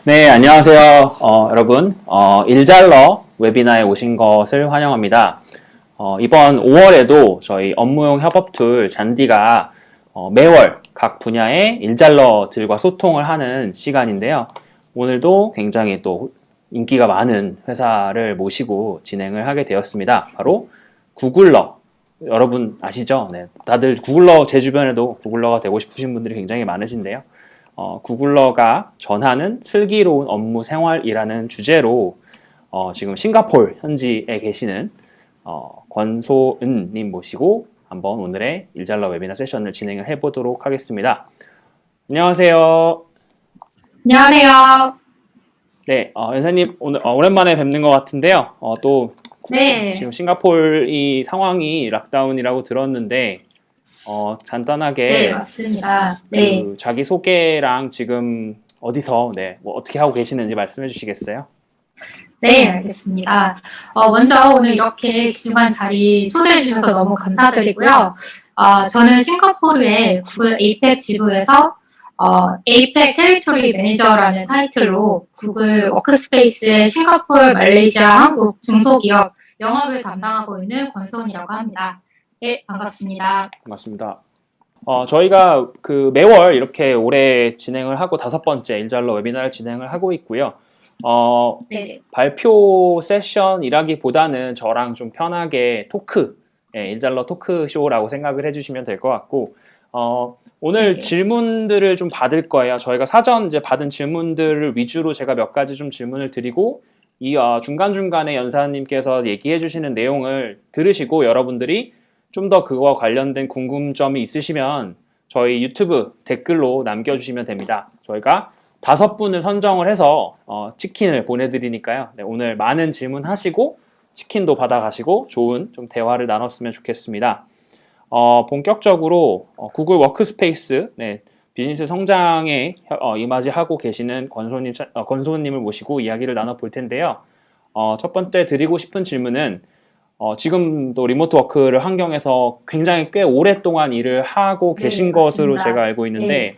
네, 안녕하세요. 여러분. 일잘러 웨비나에 오신 것을 환영합니다. 이번 5월에도 저희 업무용 협업 툴 잔디가 매월 각 분야의 일잘러들과 소통을 하는 시간인데요. 오늘도 굉장히 또 인기가 많은 회사를 모시고 진행을 하게 되었습니다. 바로 구글러. 여러분 아시죠? 네, 다들 구글러, 제 주변에도 구글러가 되고 싶으신 분들이 굉장히 많으신데요. 구글러가 전하는 슬기로운 업무 생활이라는 주제로 지금 싱가포르 현지에 계시는 권소은님 모시고 한번 오늘의 일잘러 웨비나 세션을 진행을 해보도록 하겠습니다. 안녕하세요. 안녕하세요. 네, 연사님 오늘 오랜만에 뵙는 것 같은데요. 또 네, 지금 싱가포르 이 상황이 락다운이라고 들었는데 네, 간단하게 맞습니다. 네, 자기 소개랑 지금 어디서 뭐 어떻게 하고 계시는지 말씀해 주시겠어요? 네, 알겠습니다. 먼저 오늘 이렇게 귀중한 자리 초대해 주셔서 너무 감사드리고요. 저는 싱가포르의 구글 에이펙 지부에서 에이펙 테리토리 매니저라는 타이틀로 구글 워크스페이스의 싱가포르, 말레이시아, 한국 중소기업 영업을 담당하고 있는 권소은이라고 합니다. 네, 반갑습니다. 반갑습니다. 저희가 매월 이렇게 올해 진행을 하고 5번째 일잘러 웨비나를 진행을 하고 있고요. 네, 발표 세션이라기보다는 저랑 좀 편하게 토크, 일잘러 토크쇼라고 생각을 해주시면 될 것 같고, 오늘 네, 질문들을 좀 받을 거예요. 저희가 사전 이제 받은 질문들을 위주로 제가 몇 가지 좀 질문을 드리고, 이 중간중간에 연사님께서 얘기해 주시는 내용을 들으시고 여러분들이 좀 더 그거와 관련된 궁금점이 있으시면 저희 유튜브 댓글로 남겨주시면 됩니다. 저희가 5분을 선정을 해서 치킨을 보내드리니까요. 네, 오늘 많은 질문하시고 치킨도 받아가시고 좋은 좀 대화를 나눴으면 좋겠습니다. 본격적으로 구글 워크스페이스 비즈니스 성장에 이맞이하고 계시는 권소은님을 모시고 이야기를 나눠볼 텐데요. 첫 번째 드리고 싶은 질문은 지금도 리모트 워크를 환경에서 굉장히 꽤 오랫동안 일을 하고 계신 네, 것으로 제가 맞습니다. 알고 네. 있는데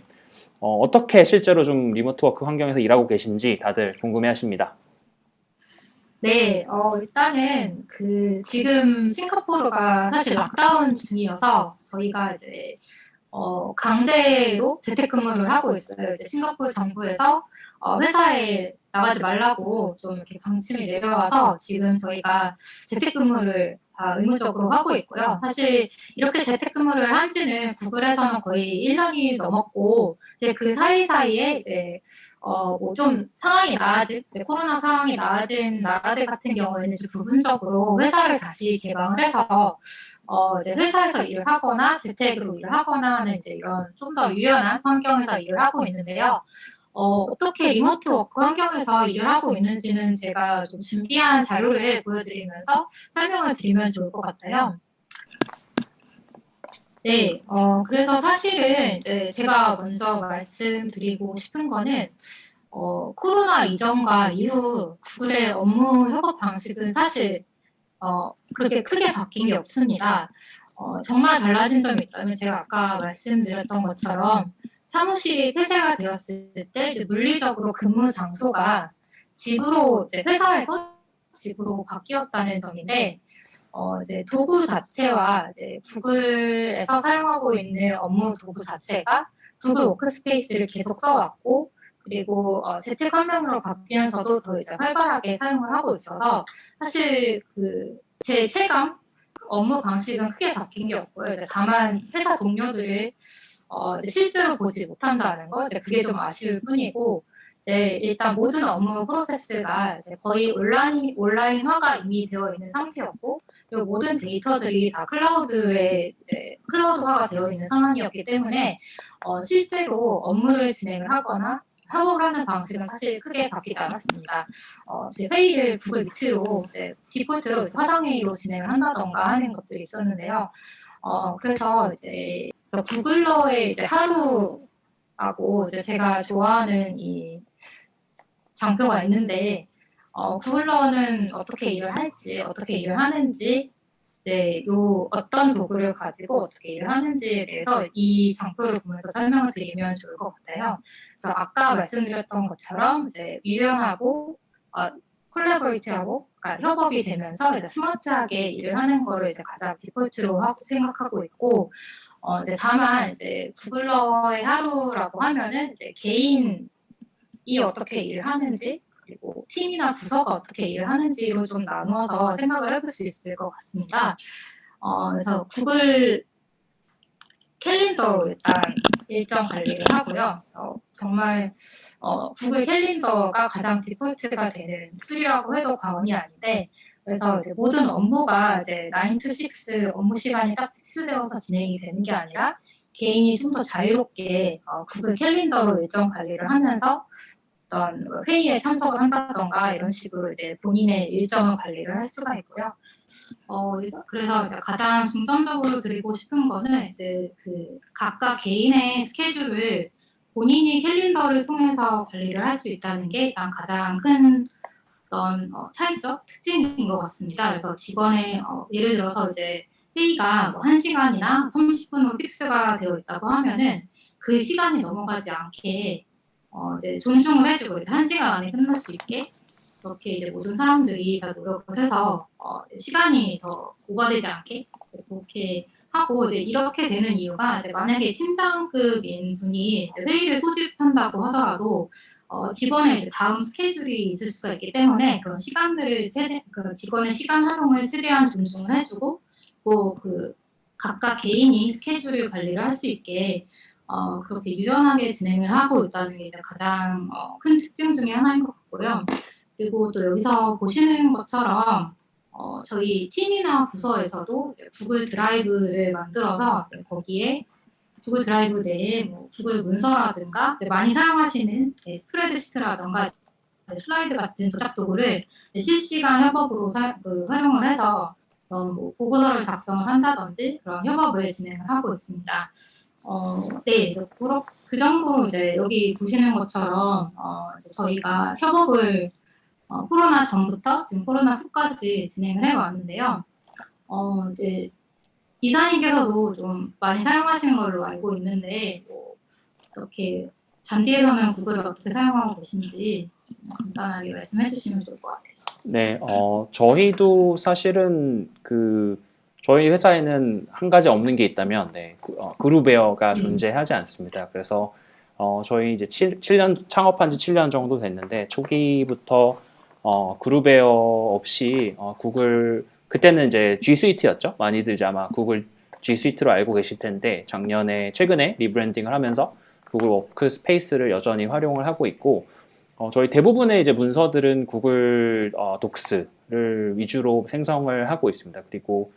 어떻게 실제로 좀 리모트 워크 환경에서 일하고 계신지 다들 궁금해 하십니다. 네, 일단은 지금 싱가포르가 사실 락다운 중이어서 저희가 이제 강제로 재택근무를 하고 있어요. 이제 싱가포르 정부에서 회사에 나가지 말라고 좀 이렇게 방침이 내려와서 지금 저희가 재택근무를 다 의무적으로 하고 있고요. 사실 이렇게 재택근무를 한 지는 구글에서는 거의 1년이 넘었고, 이제 그 사이사이에 이제 뭐 좀 상황이 나아진, 코로나 상황이 나아진 나라들 같은 경우에는 이제 부분적으로 회사를 다시 개방을 해서 이제 회사에서 일을 하거나 재택으로 일을 하거나 하는 이제 이런 좀 더 유연한 환경에서 일을 하고 있는데요. 어떻게 리모트 워크 환경에서 일을 하고 있는지는 제가 좀 준비한 자료를 보여드리면서 설명을 드리면 좋을 것 같아요. 네, 그래서 사실은 이제 제가 먼저 말씀드리고 싶은 거는 코로나 이전과 이후 구글의 업무 협업 방식은 사실 그렇게 크게 바뀐 게 없습니다. 정말 달라진 점이 있다면 제가 아까 말씀드렸던 것처럼 사무실이 폐쇄가 되었을 때 이제 물리적으로 근무 장소가 집으로 이제 회사에서 집으로 바뀌었다는 점인데 이제 도구 자체와 이제 구글에서 사용하고 있는 업무 도구 자체가 구글 워크스페이스를 계속 써왔고 그리고 재택 환경으로 바뀌면서도 더 이제 활발하게 사용을 하고 있어서 사실 제 체감 업무 방식은 크게 바뀐 게 없고요. 이제 다만 회사 동료들을 이제 실제로 보지 못한다는 거, 이제 그게 좀 아쉬울 뿐이고, 이제 일단 모든 업무 프로세스가 이제 거의 온라인화가 이미 되어 있는 상태였고, 그리고 모든 데이터들이 다 클라우드에 이제 클라우드화가 되어 있는 상황이었기 때문에 실제로 업무를 진행을 하거나 협업을 하는 방식은 사실 크게 바뀌지 않았습니다. 이제 회의를 구글 미트로 이제 디폴트로 화상회의로 진행을 한다던가 하는 것들이 있었는데요. 그래서 이제 구글러의 이제 하루하고 이제 제가 좋아하는 이 장표가 있는데 구글러는 어떻게 일을 할지, 어떻게 일을 하는지 이제 요 어떤 도구를 가지고 어떻게 일을 하는지에 대해서 이 장표를 보면서 설명을 드리면 좋을 것 같아요. 그래서 아까 말씀드렸던 것처럼 이제 유연하고 콜라보레이트하고 그러니까 협업이 되면서 이제 스마트하게 일을 하는 거를 이제 가장 디폴트로 생각하고 있고 이제 다만 이제 구글러의 하루라고 하면은 이제 개인이 어떻게 일을 하는지 그리고 팀이나 부서가 어떻게 일을 하는지로 좀 나누어서 생각을 해볼 수 있을 것 같습니다. 그래서 구글 캘린더로 일단 일정 관리를 하고요. 정말 구글 캘린더가 가장 디폴트가 되는 툴이라고 해도 과언이 아닌데, 그래서 이제 모든 업무가 이제 9 to 6 업무 시간이 딱 픽스되어서 진행이 되는 게 아니라 개인이 좀 더 자유롭게 구글 캘린더로 일정 관리를 하면서 어떤 회의에 참석을 한다던가 이런 식으로 이제 본인의 일정 관리를 할 수가 있고요. 그래서 이제 가장 중점적으로 드리고 싶은 거는 이제 그 각각 개인의 스케줄을 본인이 캘린더를 통해서 관리를 할 수 있다는 게 일단 가장 큰 어떤 차이적 특징인 것 같습니다. 그래서 직원의 예를 들어서 이제 회의가 뭐 1시간이나 30분으로 픽스가 되어 있다고 하면은 그 시간이 넘어가지 않게 이제 존중을 해주고 이제 1시간 안에 끝날 수 있게 그렇게 이제 모든 사람들이 다 노력을 해서 시간이 더 오버되지 않게 그렇게 하고 이제 이렇게 되는 이유가 이제 만약에 팀장급인 분이 이제 회의를 소집한다고 하더라도 직원의 이제 다음 스케줄이 있을 수가 있기 때문에 그런 시간들을 그 직원의 시간 활용을 최대한 존중을 해주고 또 그 각각 개인이 스케줄을 관리를 할 수 있게 그렇게 유연하게 진행을 하고 있다는 게 이제 가장 큰 특징 중에 하나인 것 같고요. 그리고 또 여기서 보시는 것처럼 저희 팀이나 부서에서도 이제 구글 드라이브를 만들어서 이제 거기에 구글 드라이브 내에 뭐 구글 문서라든가 많이 사용하시는 스프레드시트라든가 슬라이드 같은 저작 도구를 실시간 협업으로 활용을 해서 뭐 보고서를 작성을 한다든지 그런 협업을 진행을 하고 있습니다. 네, 그 정도 이제 여기 보시는 것처럼 이제 저희가 협업을 코로나 전부터 지금 코로나 후까지 진행을 해왔는데요. 이제 이사님께서도 좀 많이 사용하시는 걸로 알고 있는데, 뭐 이렇게 잔디에서는 구글을 어떻게 사용하고 계신지 간단하게 말씀해 주시면 좋을 것 같아요. 네, 저희도 사실은 저희 회사에는 한 가지 없는 게 있다면, 네, 그룹웨어가 존재하지 않습니다. 그래서, 저희 이제 7년, 창업한 지 7년 정도 됐는데, 초기부터, 그룹웨어 없이, 구글, 그때는 이제 G 스위트였죠? 많이들 이제 아마 구글 G 스위트로 알고 계실 텐데, 최근에 리브랜딩을 하면서 구글 워크스페이스를 여전히 활용을 하고 있고, 저희 대부분의 이제 문서들은 구글 독스를 위주로 생성을 하고 있습니다. 그리고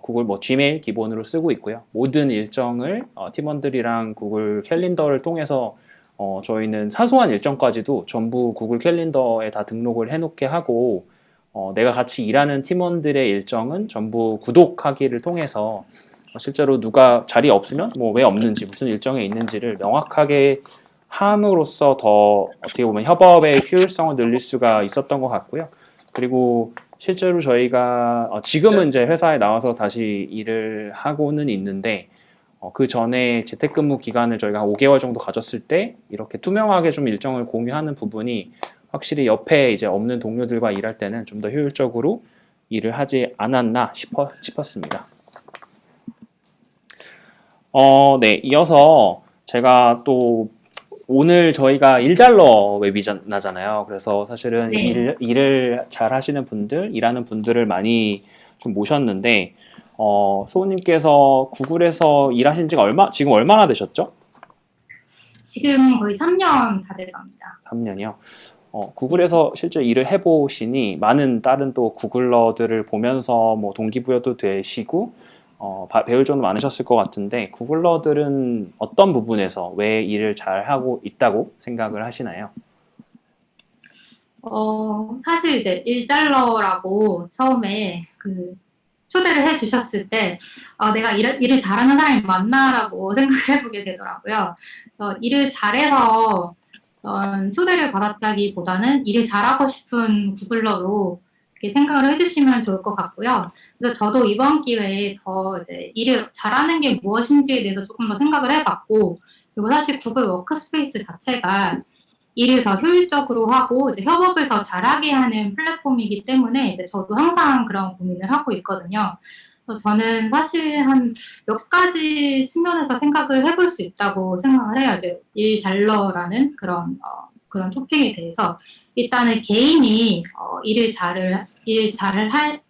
구글 뭐 지메일 기본으로 쓰고 있고요. 모든 일정을 팀원들이랑 구글 캘린더를 통해서 저희는 사소한 일정까지도 전부 구글 캘린더에 다 등록을 해놓게 하고 내가 같이 일하는 팀원들의 일정은 전부 구독하기를 통해서 실제로 누가 자리 없으면 뭐 왜 없는지 무슨 일정에 있는지를 명확하게 함으로써 더 어떻게 보면 협업의 효율성을 늘릴 수가 있었던 것 같고요. 그리고 실제로 저희가 지금은 이제 회사에 나와서 다시 일을 하고는 있는데 그 전에 재택근무 기간을 저희가 한 5개월 정도 가졌을 때 이렇게 투명하게 좀 일정을 공유하는 부분이 확실히 옆에 이제 없는 동료들과 일할 때는 좀 더 효율적으로 일을 하지 않았나 싶었습니다. 네, 이어서 제가 또 오늘 저희가 일잘러 웨비나잖아요. 그래서 사실은 네. 일을 잘 하시는 분들, 일하는 분들을 많이 좀 모셨는데, 소우님께서 구글에서 일하신 지가 지금 얼마나 되셨죠? 지금 거의 3년 다 돼갑니다. 3년이요. 구글에서 실제 일을 해보시니 많은 다른 또 구글러들을 보면서 뭐 동기부여도 되시고, 배울 점도 많으셨을 것 같은데 구글러들은 어떤 부분에서 왜 일을 잘 하고 있다고 생각을 하시나요? 사실 이제 일달러라고 처음에 초대를 해주셨을 때 내가 일을 잘하는 사람이 맞나라고 생각을 해보게 되더라고요. 일을 잘해서 초대를 받았다기보다는 일을 잘하고 싶은 구글러로 이렇게 생각을 해주시면 좋을 것 같고요. 그래서 저도 이번 기회에 더 이제 일을 잘하는 게 무엇인지에 대해서 조금 더 생각을 해봤고, 그리고 사실 구글 워크스페이스 자체가 일을 더 효율적으로 하고 이제 협업을 더 잘하게 하는 플랫폼이기 때문에 이제 저도 항상 그런 고민을 하고 있거든요. 그래서 저는 사실 한 몇 가지 측면에서 생각을 해볼 수 있다고 생각을 해요. 이제 일잘러라는 그런 토픽에 대해서 일단은 개인이 일을 잘을 할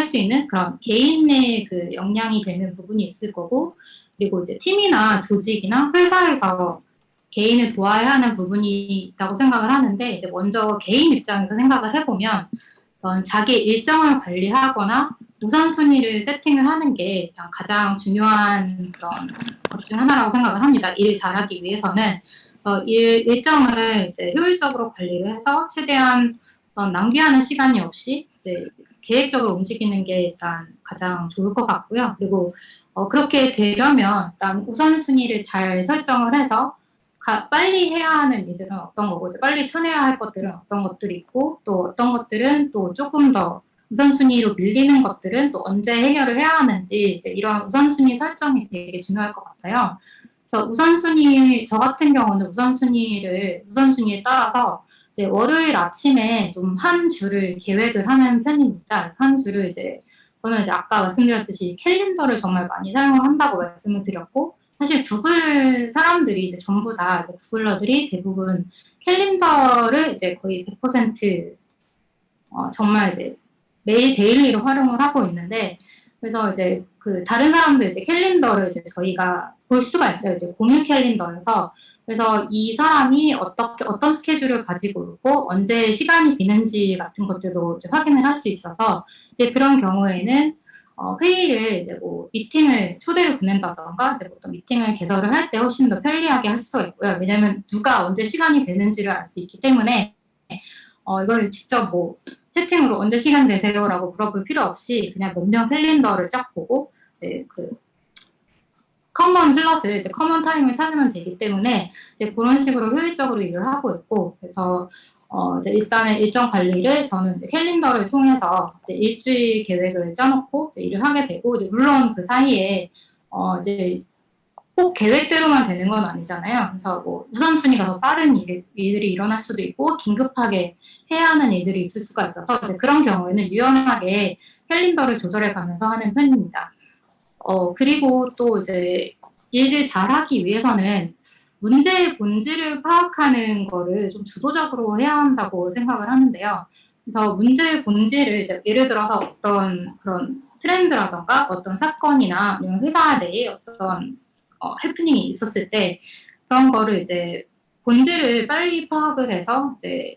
수 있는 그런 개인의 그 역량이 되는 부분이 있을 거고, 그리고 이제 팀이나 조직이나 회사에서 개인을 도와야 하는 부분이 있다고 생각을 하는데, 이제 먼저 개인 입장에서 생각을 해보면, 자기 일정을 관리하거나 우선순위를 세팅을 하는 게 가장 중요한 그런 것 중 하나라고 생각을 합니다. 일 잘하기 위해서는. 일정을 이제 효율적으로 관리를 해서 최대한 낭비하는 시간이 없이 이제 계획적으로 움직이는 게 일단 가장 좋을 것 같고요. 그리고 그렇게 되려면 일단 우선순위를 잘 설정을 해서 빨리 해야 하는 일들은 어떤 거고, 빨리 처리해야 할 것들은 어떤 것들이 있고, 또 어떤 것들은 또 조금 더 우선순위로 밀리는 것들은 또 언제 해결을 해야 하는지, 이제 이런 우선순위 설정이 되게 중요할 것 같아요. 그래서 저 같은 경우는 우선순위에 따라서 이제 월요일 아침에 좀 한 주를 계획을 하는 편입니다. 그래서 한 주를 저는 이제 아까 말씀드렸듯이 캘린더를 정말 많이 사용을 한다고 말씀을 드렸고, 사실 구글 사람들이 이제 전부 다 이제 구글러들이 대부분 캘린더를 이제 거의 100% 정말 이제 매일 데일리로 활용을 하고 있는데, 그래서 이제 그 다른 사람들 이제 캘린더를 이제 저희가 볼 수가 있어요. 이제 공유 캘린더에서. 그래서 이 사람이 어떤 스케줄을 가지고 있고 언제 시간이 비는지 같은 것들도 이제 확인을 할 수 있어서, 이제 그런 경우에는 회의를 이제 뭐 미팅을 초대를 보낸다던가 이제 어떤 미팅을 개설을 할 때 훨씬 더 편리하게 할 수가 있고요. 왜냐하면 누가 언제 시간이 되는지를 알 수 있기 때문에 이걸 직접 뭐 채팅으로 언제 시간 되세요라고 물어볼 필요 없이 그냥 몇 명 캘린더를 쫙 보고 그 커먼 슬롯을 이제 커먼 타임을 찾으면 되기 때문에 이제 그런 식으로 효율적으로 일을 하고 있고, 그래서 이제 일단은 일정 관리를 저는 이제 캘린더를 통해서 이제 일주일 계획을 짜놓고 이제 일을 하게 되고, 이제 물론 그 사이에 이제 꼭 계획대로만 되는 건 아니잖아요. 그래서 뭐 우선순위가 더 빠른 일들이 일어날 수도 있고 긴급하게 해야 하는 일들이 있을 수가 있어서 그런 경우에는 유연하게 캘린더를 조절해 가면서 하는 편입니다. 그리고 또 이제 일을 잘하기 위해서는 문제의 본질을 파악하는 거를 좀 주도적으로 해야 한다고 생각을 하는데요. 그래서 문제의 본질을 이제 예를 들어서 어떤 그런 트렌드라던가 어떤 사건이나 아니면 회사 내에 어떤 해프닝이 있었을 때 그런 거를 이제 본질을 빨리 파악을 해서 이제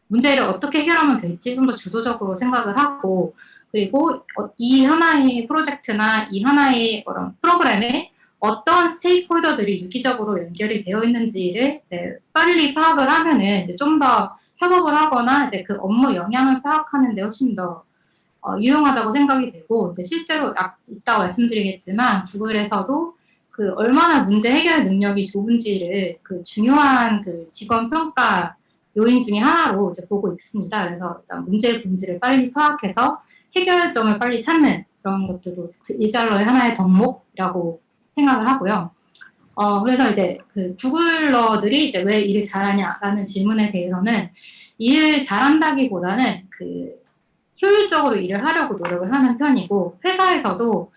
문제를 어떻게 해결하면 될지 좀 더 주도적으로 생각을 하고, 그리고 이 하나의 프로젝트나 이 하나의 그런 프로그램에 어떤 스테이크홀더들이 유기적으로 연결이 되어 있는지를 이제 빨리 파악을 하면은 이제 좀 더 협업을 하거나 이제 그 업무 영향을 파악하는 데 훨씬 더 유용하다고 생각이 되고, 이제 실제로 이따 말씀드리겠지만 구글에서도 그 얼마나 문제 해결 능력이 좋은지를 그 중요한 그 직원 평가 요인 중에 하나로 이제 보고 있습니다. 그래서 일단 문제의 본질을 빨리 파악해서 해결점을 빨리 찾는 그런 것들도 그 일잘러의 하나의 덕목이라고 생각을 하고요. 그래서 이제 그 구글러들이 이제 왜 일을 잘하냐라는 질문에 대해서는 일을 잘한다기보다는 그 효율적으로 일을 하려고 노력을 하는 편이고, 회사에서도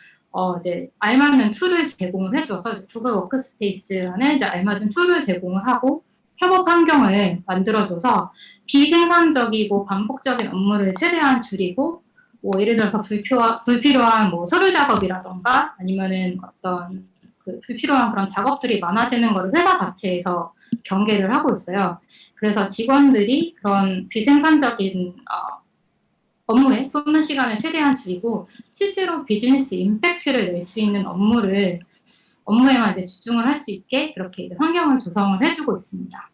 이제 알맞는 툴을 제공을 해줘서 구글 워크스페이스라는 이제 알맞은 툴을 제공을 하고 협업 환경을 만들어줘서 비생산적이고 반복적인 업무를 최대한 줄이고, 뭐 예를 들어서 불필요한 뭐 서류 작업이라던가 아니면은 어떤 그 불필요한 그런 작업들이 많아지는 거를 회사 자체에서 경계를 하고 있어요. 그래서 직원들이 그런 비생산적인 업무에 쏟는 시간을 최대한 줄이고 실제로 비즈니스 임팩트를 낼 수 있는 업무에만 이제 집중을 할 수 있게 그렇게 이제 환경을 조성을 해주고 있습니다.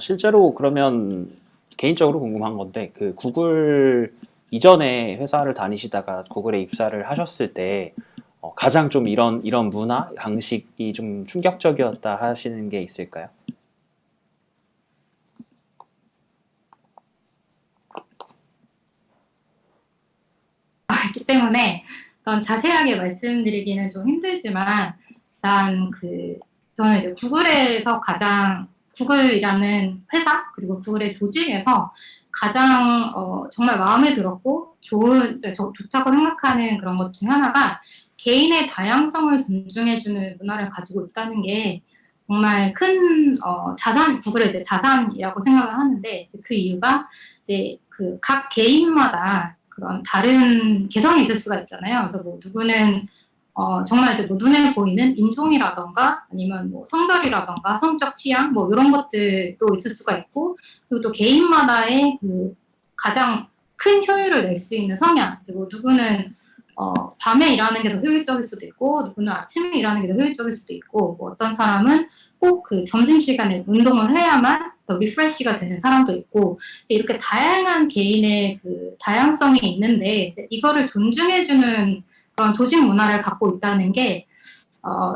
실제로 그러면 개인적으로 궁금한 건데, 그 구글 이전에 회사를 다니시다가 구글에 입사를 하셨을 때, 가장 좀 이런 문화, 방식이 좀 충격적이었다 하시는 게 있을까요? 있기 어떤 자세하게 말씀드리기는 좀 힘들지만, 일단 저는 이제 구글이라는 회사, 그리고 구글의 조직에서 가장 정말 마음에 들었고 좋다고 생각하는 그런 것 중에 하나가 개인의 다양성을 존중해주는 문화를 가지고 있다는 게 정말 큰 구글의 이제 자산이라고 생각을 하는데, 그 이유가 이제 각 개인마다 그런 다른 개성이 있을 수가 있잖아요. 그래서 뭐 누구는 정말 이제 뭐 눈에 보이는 인종이라던가 아니면 뭐 성별이라던가 성적 취향 뭐 이런 것들도 있을 수가 있고, 그리고 또 개인마다의 가장 큰 효율을 낼 수 있는 성향, 그리고 누구는 밤에 일하는 게 더 효율적일 수도 있고, 누구는 아침에 일하는 게 더 효율적일 수도 있고, 뭐 어떤 사람은 꼭 점심시간에 운동을 해야만 더 리프레시가 되는 사람도 있고, 이렇게 다양한 개인의 다양성이 있는데, 이거를 존중해주는 그런 조직 문화를 갖고 있다는 게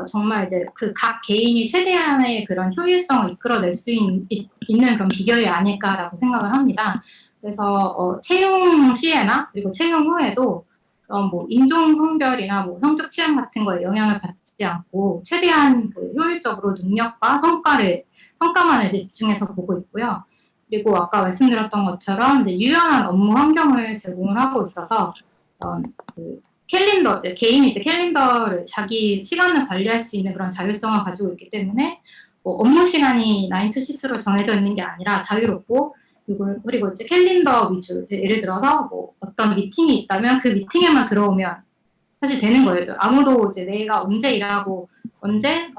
정말 이제 각 개인이 최대한의 그런 효율성을 이끌어낼 수 있는 그런 비결이 아닐까라고 생각을 합니다. 그래서 채용 시에나 그리고 채용 후에도 뭐 인종, 성별이나 뭐 성적 취향 같은 거에 영향을 받지 않고 최대한 효율적으로 능력과 성과만을 집중해서 보고 있고요. 그리고 아까 말씀드렸던 것처럼 이제 유연한 업무 환경을 제공을 하고 있어서 개인이 이제 캘린더를 자기 시간을 관리할 수 있는 그런 자율성을 가지고 있기 때문에 뭐 업무 시간이 9 to 6로 정해져 있는 게 아니라 자유롭고, 그리고 이제 캘린더 위주, 이제 예를 들어서 뭐 어떤 미팅이 있다면 그 미팅에만 들어오면 사실 되는 거예요. 아무도 이제 내가 언제 일하고 언제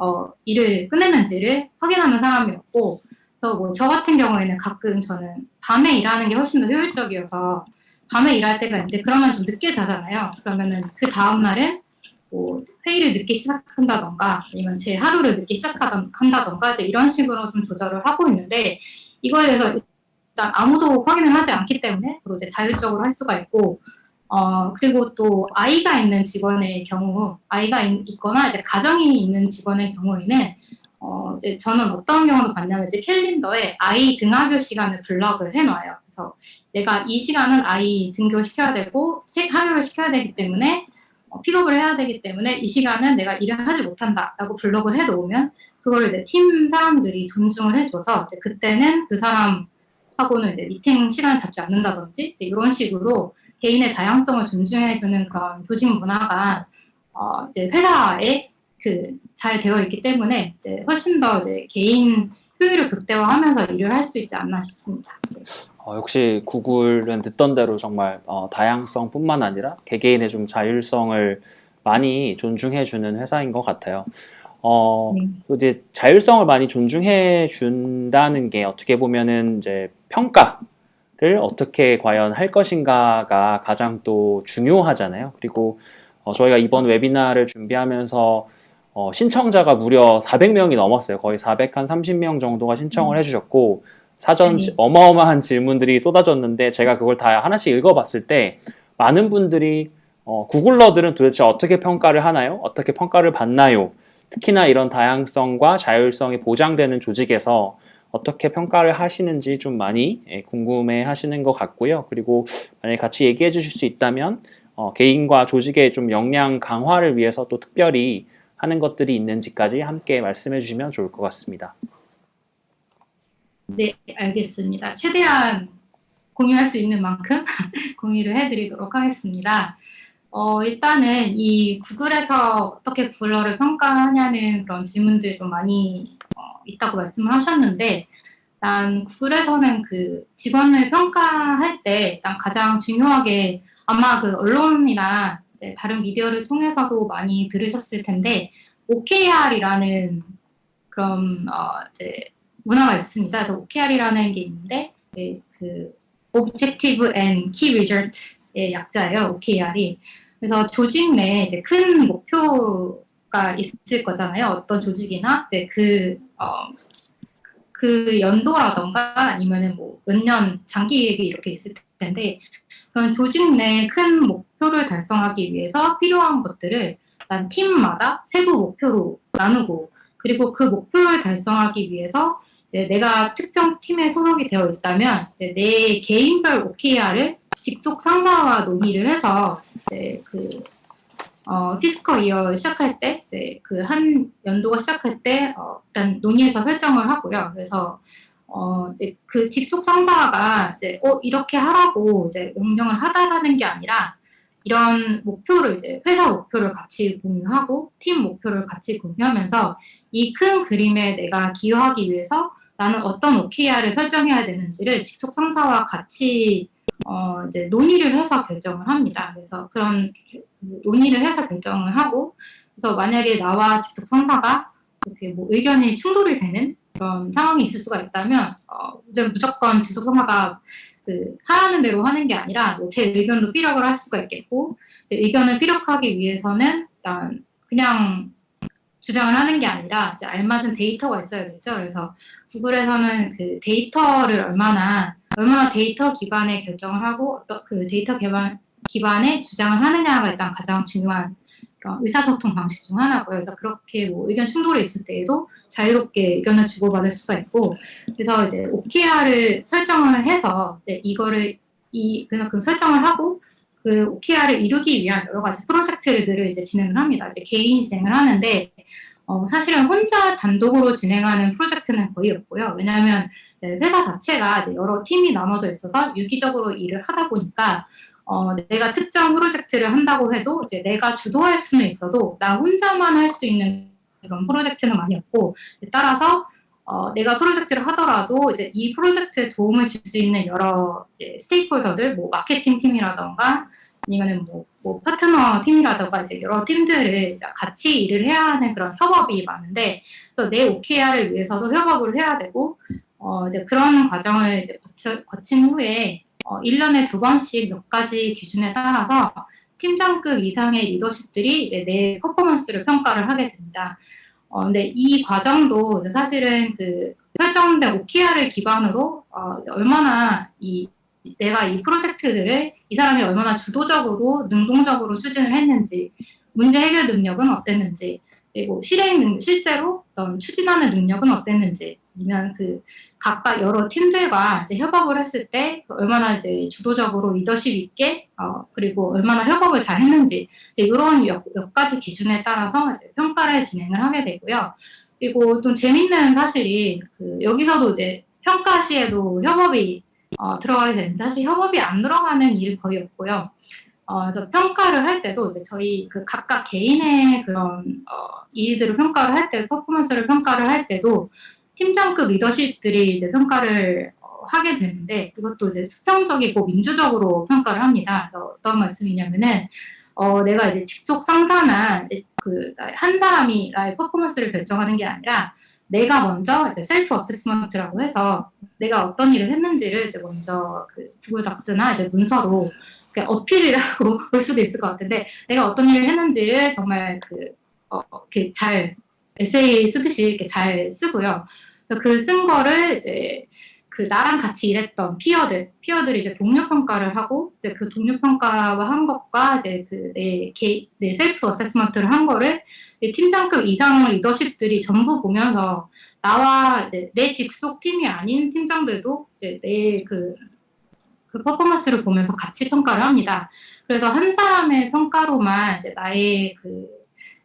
일을 끝냈는지를 확인하는 사람이 없고, 그래서 뭐 저 같은 경우에는 가끔 저는 밤에 일하는 게 훨씬 더 효율적이어서 밤에 일할 때가 있는데, 그러면 좀 늦게 자잖아요. 그러면은 그 다음날은 뭐 회의를 늦게 시작한다던가 아니면 제 하루를 늦게 시작한다던가 이런 식으로 좀 조절을 하고 있는데, 이거에 대해서 일단 아무도 확인을 하지 않기 때문에 저도 이제 자율적으로 할 수가 있고, 그리고 또 아이가 있는 직원의 경우, 아이가 있거나 이제 가정이 있는 직원의 경우에는 이제 저는 어떤 경우도 봤냐면 이제 캘린더에 아이 등하교 시간을 블럭을 해놔요. 그래서 내가 이 시간은 아이 등교시켜야 되고 하교를 시켜야 되기 때문에 픽업을 해야 되기 때문에 이 시간은 내가 일을 하지 못한다라고 블럭을 해놓으면 그걸 이제 팀 사람들이 존중을 해줘서 이제 그때는 그 사람하고는 이제 미팅 시간을 잡지 않는다든지 이제 이런 식으로 개인의 다양성을 존중해주는 그런 조직 문화가 이제 회사에 잘 되어 있기 때문에 이제 훨씬 더 이제 개인 효율을 극대화하면서 일을 할 수 있지 않나 싶습니다. 역시 구글은 듣던 대로 정말 다양성뿐만 아니라 개개인의 좀 자율성을 많이 존중해주는 회사인 것 같아요. 또 이제 자율성을 많이 존중해 준다는 게 어떻게 보면은 이제 평가를 어떻게 과연 할 것인가가 가장 또 중요하잖아요. 그리고 저희가 이번 웨비나를 준비하면서 신청자가 무려 400명이 넘었어요. 거의 430명 정도가 신청을 해주셨고, 사전 어마어마한 질문들이 쏟아졌는데 제가 그걸 다 하나씩 읽어봤을 때 많은 분들이 구글러들은 도대체 어떻게 평가를 하나요? 어떻게 평가를 받나요? 특히나 이런 다양성과 자율성이 보장되는 조직에서 어떻게 평가를 하시는지 좀 많이 궁금해 하시는 것 같고요. 그리고 만약에 같이 얘기해 주실 수 있다면 개인과 조직의 좀 역량 강화를 위해서 또 특별히 하는 것들이 있는지까지 함께 말씀해 주시면 좋을 것 같습니다. 네, 알겠습니다. 최대한 공유할 수 있는 만큼 공유를 해드리도록 하겠습니다. 일단은 이 구글에서 어떻게 구글러를 평가하냐는 그런 질문들이 좀 많이 있다고 말씀을 하셨는데, 일단 구글에서는 직원을 평가할 때 일단 가장 중요하게 아마 언론이나 이제 다른 미디어를 통해서도 많이 들으셨을 텐데 OKR이라는 그런 이제 문화가 있습니다. 그래서 OKR이라는 게 있는데 Objective and Key Result의 약자예요. OKR이. 그래서 조직 내에 이제 큰 목표가 있을 거잖아요. 어떤 조직이나 이제 그 연도라던가 아니면은 뭐 몇 년 장기 계획이 이렇게 있을 텐데, 그런 조직 내 큰 목표를 달성하기 위해서 필요한 것들을 일단 팀마다 세부 목표로 나누고, 그리고 그 목표를 달성하기 위해서 이제 내가 특정 팀에 소속이 되어 있다면 이제 내 개인별 OKR을 직속 상사와 논의를 해서 이제 피스컬 이어 시작할 때, 이제 그 한 연도가 시작할 때, 일단 논의해서 설정을 하고요. 그래서, 이제 그 직속 상사가 이제, 이렇게 하라고 이제 명령을 하다라는 게 아니라, 이런 목표를 이제 회사 목표를 같이 공유하고, 팀 목표를 같이 공유하면서, 이 큰 그림에 내가 기여하기 위해서 나는 어떤 OKR을 설정해야 되는지를 직속 상사와 같이 이제 논의를 해서 결정을 합니다. 그래서 그런 논의를 해서 결정을 하고, 그래서 만약에 나와 직속 상사가 이렇게 뭐 의견이 충돌이 되는 그런 상황이 있을 수가 있다면, 이제 무조건 직속 상사가 그 하라는 대로 하는 게 아니라 뭐제 의견도 피력을 할 수가 있겠고, 의견을 피력하기 위해서는 일단 그냥 주장을 하는 게 아니라 이제 알맞은 데이터가 있어야 되죠. 그래서 구글에서는 그 데이터를 얼마나 데이터 기반의 결정을 하고 어떤 그 데이터 기반의 주장을 하느냐가 일단 가장 중요한 의사소통 방식 중 하나고요. 그래서 그렇게 뭐 의견 충돌이 있을 때에도 자유롭게 의견을 주고받을 수가 있고, 그래서 이제 OKR을 설정을 해서 이제 이거를 그래서 그 설정을 하고 그 OKR을 이루기 위한 여러 가지 프로젝트들을 이제 진행을 합니다. 이제 개인이 진행을 하는데, 사실은 혼자 단독으로 진행하는 프로젝트는 거의 없고요. 왜냐하면 회사 자체가 여러 팀이 나눠져 있어서 유기적으로 일을 하다 보니까 내가 특정 프로젝트를 한다고 해도 이제 내가 주도할 수는 있어도 나 혼자만 할 수 있는 그런 프로젝트는 많이 없고, 따라서 내가 프로젝트를 하더라도 이제 이 프로젝트에 도움을 줄 수 있는 여러 스테이크홀더들, 뭐 마케팅 팀이라던가 아니면은 뭐 파트너 팀이라던가 이제 여러 팀들을 이제 같이 일을 해야 하는 그런 협업이 많은데, 그래서 내 OKR을 위해서도 협업을 해야 되고, 이제 그런 과정을 이제 거친 후에 1년에 2번씩 몇 가지 기준에 따라서 팀장급 이상의 리더십들이 이제 내 퍼포먼스를 평가를 하게 됩니다. 근데 이 과정도 이제 사실은 그 설정된 OKR을 기반으로 이제 얼마나 내가 이 프로젝트들을 이 사람이 얼마나 주도적으로 능동적으로 추진을 했는지, 문제 해결 능력은 어땠는지, 그리고 실제로 어떤 추진하는 능력은 어땠는지, 아니면 그 각각 여러 팀들과 이제 협업을 했을 때 얼마나 이제 주도적으로 리더십 있게 그리고 얼마나 협업을 잘 했는지, 이제 이런 몇 가지 기준에 따라서 이제 평가를 진행을 하게 되고요. 그리고 좀 재밌는 사실이 여기서도 이제 평가 시에도 협업이 들어가게 되는데, 사실 협업이 안 들어가는 일이 거의 없고요. 그래서 평가를 할 때도 이제 저희 그 각각 개인의 그런 일들을 평가를 할 때, 퍼포먼스를 평가를 할 때도 팀장급 리더십들이 이제 평가를 하게 되는데, 그것도 이제 수평적이고 민주적으로 평가를 합니다. 그래서 어떤 말씀이냐면은 내가 이제 직속 상사나 이제 한 사람이 나의 퍼포먼스를 결정하는 게 아니라 내가 먼저 이제 셀프 어세스먼트라고 해서 내가 어떤 일을 했는지를 이제 먼저 그 구글 닥스나 이제 문서로 어필이라고 볼 수도 있을 것 같은데, 내가 어떤 일을 했는지를 정말 이렇게 잘 에세이 쓰듯이 이렇게 잘 쓰고요. 그 쓴 거를 이제 그 나랑 같이 일했던 피어들이 이제 동료 평가를 하고, 이제 그 동료 평가와 한 것과 이제 내 셀프 어세스먼트를 한 거를 팀장급 이상 리더십들이 전부 보면서 나와 이제 내 직속 팀이 아닌 팀장들도 이제 그 퍼포먼스를 보면서 같이 평가를 합니다. 그래서 한 사람의 평가로만 이제 나의 그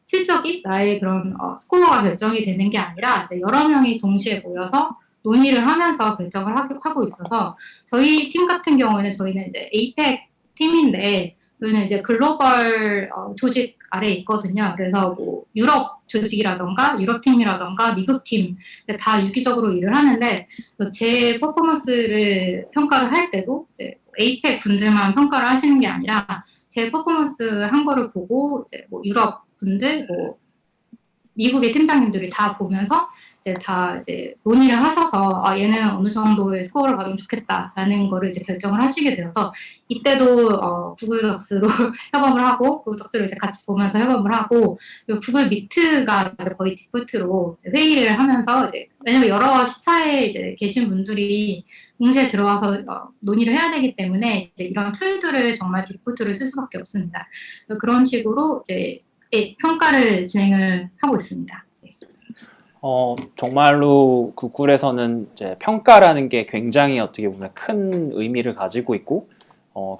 실적이 나의 그런 스코어가 결정이 되는 게 아니라 이제 여러 명이 동시에 모여서 논의를 하면서 결정을 하고 있어서, 저희 팀 같은 경우에는 저희는 이제 APEC 팀인데 저희는 이제 글로벌 조직 아래에 있거든요. 그래서 뭐 유럽 조직이라던가 유럽 팀이라던가 미국 팀 다 유기적으로 일을 하는데, 제 퍼포먼스를 평가를 할 때도 이제 APEC 분들만 평가를 하시는 게 아니라 제 퍼포먼스 한 거를 보고 이제 뭐 유럽 분들, 뭐 미국의 팀장님들이 다 보면서 이제 논의를 하셔서 얘는 어느 정도의 스코어를 받으면 좋겠다라는 거를 이제 결정을 하시게 되어서, 이때도 구글 덕스로 협업을 하고 구글 덕스를 이제 같이 보면서 협업을 하고, 그리고 구글 미트가 이제 거의 디폴트로 회의를 하면서 이제, 왜냐면 여러 시차에 이제 계신 분들이 동시에 들어와서 논의를 해야 되기 때문에 이제 이런 툴들을 정말 디폴트를 쓸 수밖에 없습니다. 그런 식으로 이제 평가를 진행을 하고 있습니다. 정말로 구글에서는 이제 평가라는 게 굉장히 어떻게 보면 큰 의미를 가지고 있고,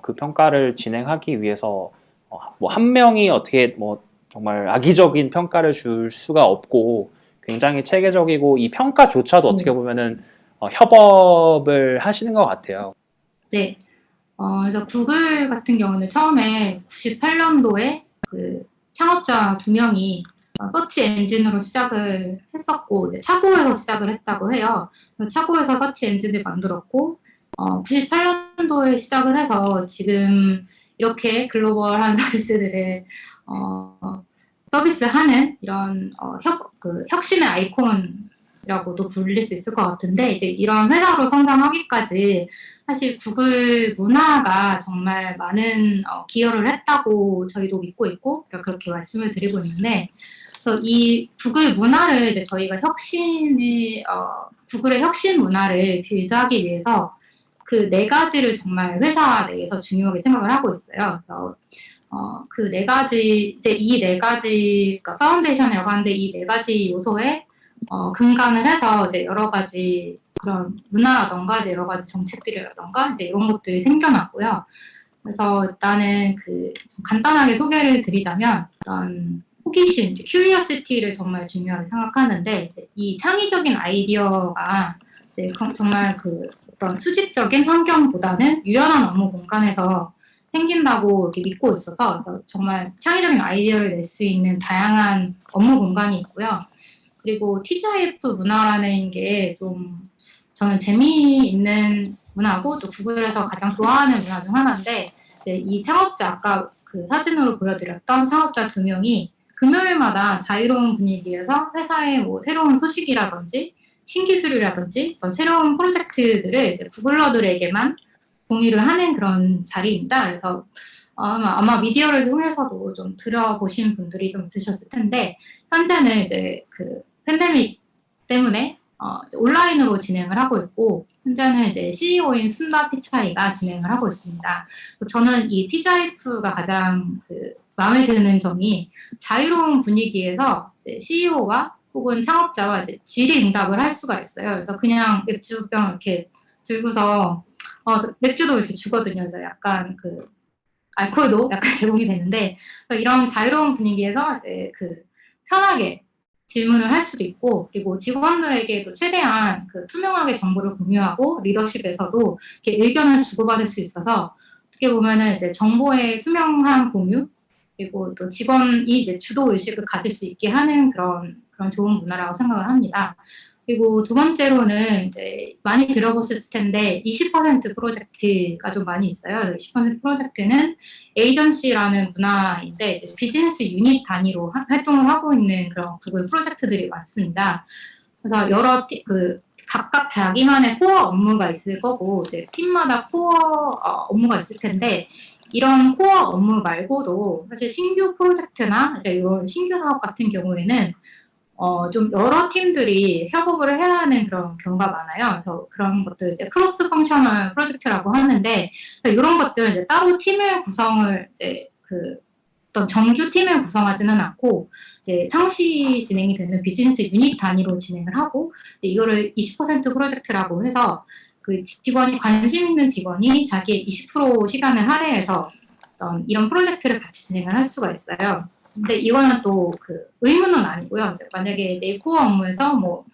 그 평가를 진행하기 위해서 뭐 한 명이 어떻게 뭐 정말 악의적인 평가를 줄 수가 없고 굉장히 체계적이고 이 평가조차도 어떻게 보면은 협업을 하시는 것 같아요. 네. 그래서 구글 같은 경우는 처음에 98년도에 그 창업자 2명이 서치 엔진으로 시작을 했었고, 이제 차고에서 시작을 했다고 해요. 차고에서 서치 엔진을 만들었고, 98년도에 시작을 해서 지금 이렇게 글로벌한 서비스들을 서비스하는 이런 혁신의 아이콘이라고도 불릴 수 있을 것 같은데, 이제 이런 회사로 성장하기까지 사실 구글 문화가 정말 많은 기여를 했다고 저희도 믿고 있고 그렇게 말씀을 드리고 있는데, 그래서 이 구글 문화를 이제 저희가 구글의 혁신 문화를 빌드하기 위해서 그 네 가지를 정말 회사 내에서 중요하게 생각을 하고 있어요. 그래서 그 네 가지, 이제 이 네 가지, 그러니까 파운데이션이라고 하는데 이 네 가지 요소에 근간을 해서 이제 여러 가지 그런 문화라던가 이제 여러 가지 정책들이라던가 이제 이런 것들이 생겨났고요. 그래서 일단은 좀 간단하게 소개를 드리자면 일단 호기심, 이제 큐리어시티를 정말 중요하게 생각하는데 이 창의적인 아이디어가 이제 정말 어떤 수직적인 환경보다는 유연한 업무 공간에서 생긴다고 이렇게 믿고 있어서 그래서 정말 창의적인 아이디어를 낼 수 있는 다양한 업무 공간이 있고요. 그리고 TGIF 문화라는 게 좀 저는 재미있는 문화고 또 구글에서 가장 좋아하는 문화 중 하나인데 이 창업자 아까 그 사진으로 보여드렸던 창업자 2명이 금요일마다 자유로운 분위기에서 회사의 뭐 새로운 소식이라든지 신기술이라든지 어떤 새로운 프로젝트들을 이제 구글러들에게만 공유를 하는 그런 자리입니다. 그래서 아마 미디어를 통해서도 좀 들어보신 분들이 좀 있으셨을 텐데 현재는 이제 팬데믹 때문에 이제 온라인으로 진행을 하고 있고 현재는 이제 CEO인 순다 피차이가 진행을 하고 있습니다. 저는 이 TGIF가 가장 마음에 드는 점이 자유로운 분위기에서 CEO와 혹은 창업자와 이제 질의응답을 할 수가 있어요. 그래서 그냥 맥주병 이렇게 들고서 맥주도 이렇게 주거든요. 그래서 약간 알코올도 약간 제공이 되는데 이런 자유로운 분위기에서 이제 편하게 질문을 할 수도 있고 그리고 직원들에게도 최대한 투명하게 정보를 공유하고 리더십에서도 이렇게 의견을 주고받을 수 있어서 어떻게 보면은 이제 정보의 투명한 공유 그리고 또 직원이 이제 주도 의식을 가질 수 있게 하는 그런 좋은 문화라고 생각을 합니다. 그리고 두 번째로는 이제 많이 들어보셨을 텐데 20% 프로젝트가 좀 많이 있어요. 20% 프로젝트는 에이전시라는 문화인데 비즈니스 유닛 단위로 활동을 하고 있는 그런 구글 프로젝트들이 많습니다. 그래서 여러 각각 자기만의 코어 업무가 있을 거고 이제 팀마다 코어 업무가 있을 텐데 이런 코어 업무 말고도 사실 신규 프로젝트나 이제 이런 신규 사업 같은 경우에는 좀 여러 팀들이 협업을 해야 하는 그런 경우가 많아요. 그래서 그런 것들 이제 크로스 펑셔널 프로젝트라고 하는데 이런 것들 이제 따로 팀을 구성을 이제 어떤 정규 팀을 구성하지는 않고 이제 상시 진행이 되는 비즈니스 유닛 단위로 진행을 하고 이거를 20% 프로젝트라고 해서 직원이 관심 있는 직원이 자기의 20% 시간을 할애해서 이런 프로젝트를 같이 진행을 할 수가 있어요. 근데 이거는 또 의무는 아니고요. 만약에 내 코어 업무에서 뭐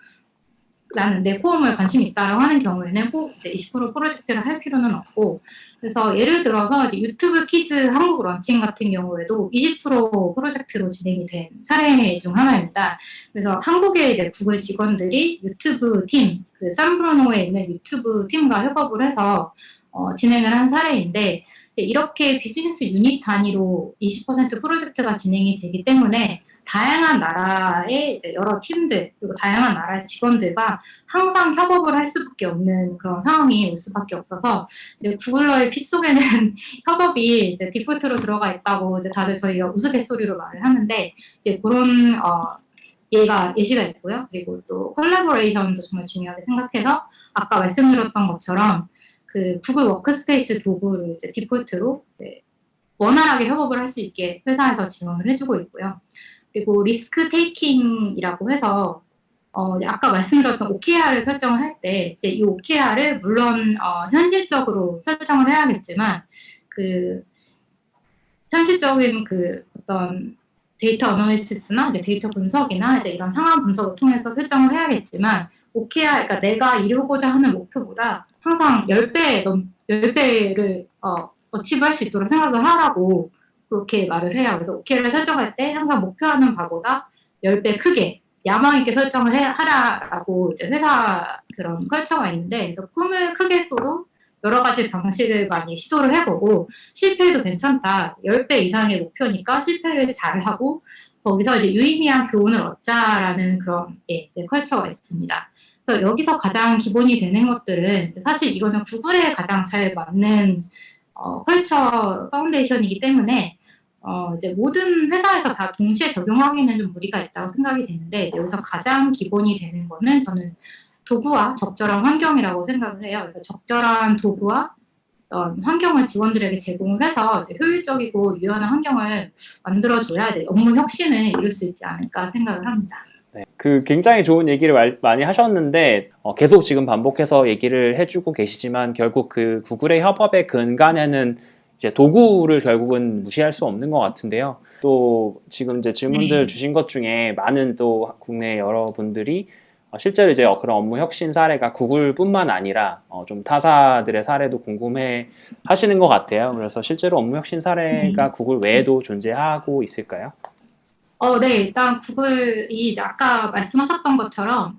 나는 내 코어 업무에 관심이 있다라고 하는 경우에는 꼭 이제 20% 프로젝트를 할 필요는 없고 그래서 예를 들어서 이제 유튜브 키즈 한국 런칭 같은 경우에도 20% 프로젝트로 진행이 된 사례 중 하나입니다. 그래서 한국의 이제 구글 직원들이 유튜브 팀, 산브루노에 있는 유튜브 팀과 협업을 해서 진행을 한 사례인데 이렇게 비즈니스 유닛 단위로 20% 프로젝트가 진행이 되기 때문에 다양한 나라의 이제 여러 팀들 그리고 다양한 나라의 직원들과 항상 협업을 할 수밖에 없는 그런 상황이 올 수밖에 없어서 이제 구글러의 피 속에는 협업이 이제 디폴트로 들어가 있다고 이제 다들 저희가 우스갯소리로 말을 하는데 이제 그런 예시가 있고요. 그리고 또 콜라보레이션도 정말 중요하게 생각해서 아까 말씀드렸던 것처럼 구글 워크스페이스 도구를 이제 디폴트로 이제 원활하게 협업을 할 수 있게 회사에서 지원을 해주고 있고요. 그리고 리스크 테이킹이라고 해서 아까 말씀드렸던 OKR을 설정을 할 때 이제 이 OKR을 물론 현실적으로 설정을 해야겠지만 현실적인 그 어떤 데이터 어널리시스나 이제 데이터 분석이나 이제 이런 상황 분석을 통해서 설정을 해야겠지만, OKR, 그러니까 내가 이루고자 하는 목표보다 항상 10배를 어치브할 수 있도록 생각을 하라고 그렇게 말을 해요. 그래서 OKR을 설정할 때 항상 목표하는 바보다 10배 크게 야망 있게 설정을 하라라고 이제 회사 그런 컬처가 있는데, 그래서 꿈을 크게 꾸고 여러 가지 방식을 많이 시도를 해보고 실패해도 괜찮다. 10배 이상의 목표니까 실패를 잘하고 거기서 이제 유의미한 교훈을 얻자라는 그런 이제 컬처가 있습니다. 그래서 여기서 가장 기본이 되는 것들은 사실 이거는 구글에 가장 잘 맞는 컬처 파운데이션이기 때문에 이제 모든 회사에서 다 동시에 적용하기는 좀 무리가 있다고 생각이 되는데, 여기서 가장 기본이 되는 거는 저는 도구와 적절한 환경이라고 생각을 해요. 그래서 적절한 도구와 환경을 직원들에게 제공을 해서 이제 효율적이고 유연한 환경을 만들어줘야 업무 혁신을 이룰 수 있지 않을까 생각을 합니다. 네, 그 굉장히 좋은 얘기를 많이 하셨는데 계속 지금 반복해서 얘기를 해주고 계시지만 결국 그 구글의 협업의 근간에는 이제 도구를 결국은 무시할 수 없는 것 같은데요. 또 지금 이제 질문들 주신 것 중에 많은 또 국내 여러분들이 실제로 이제 그런 업무 혁신 사례가 구글뿐만 아니라 좀 타사들의 사례도 궁금해 하시는 것 같아요. 그래서 실제로 업무 혁신 사례가 구글 외에도 존재하고 있을까요? 네, 일단 구글이 이제 아까 말씀하셨던 것처럼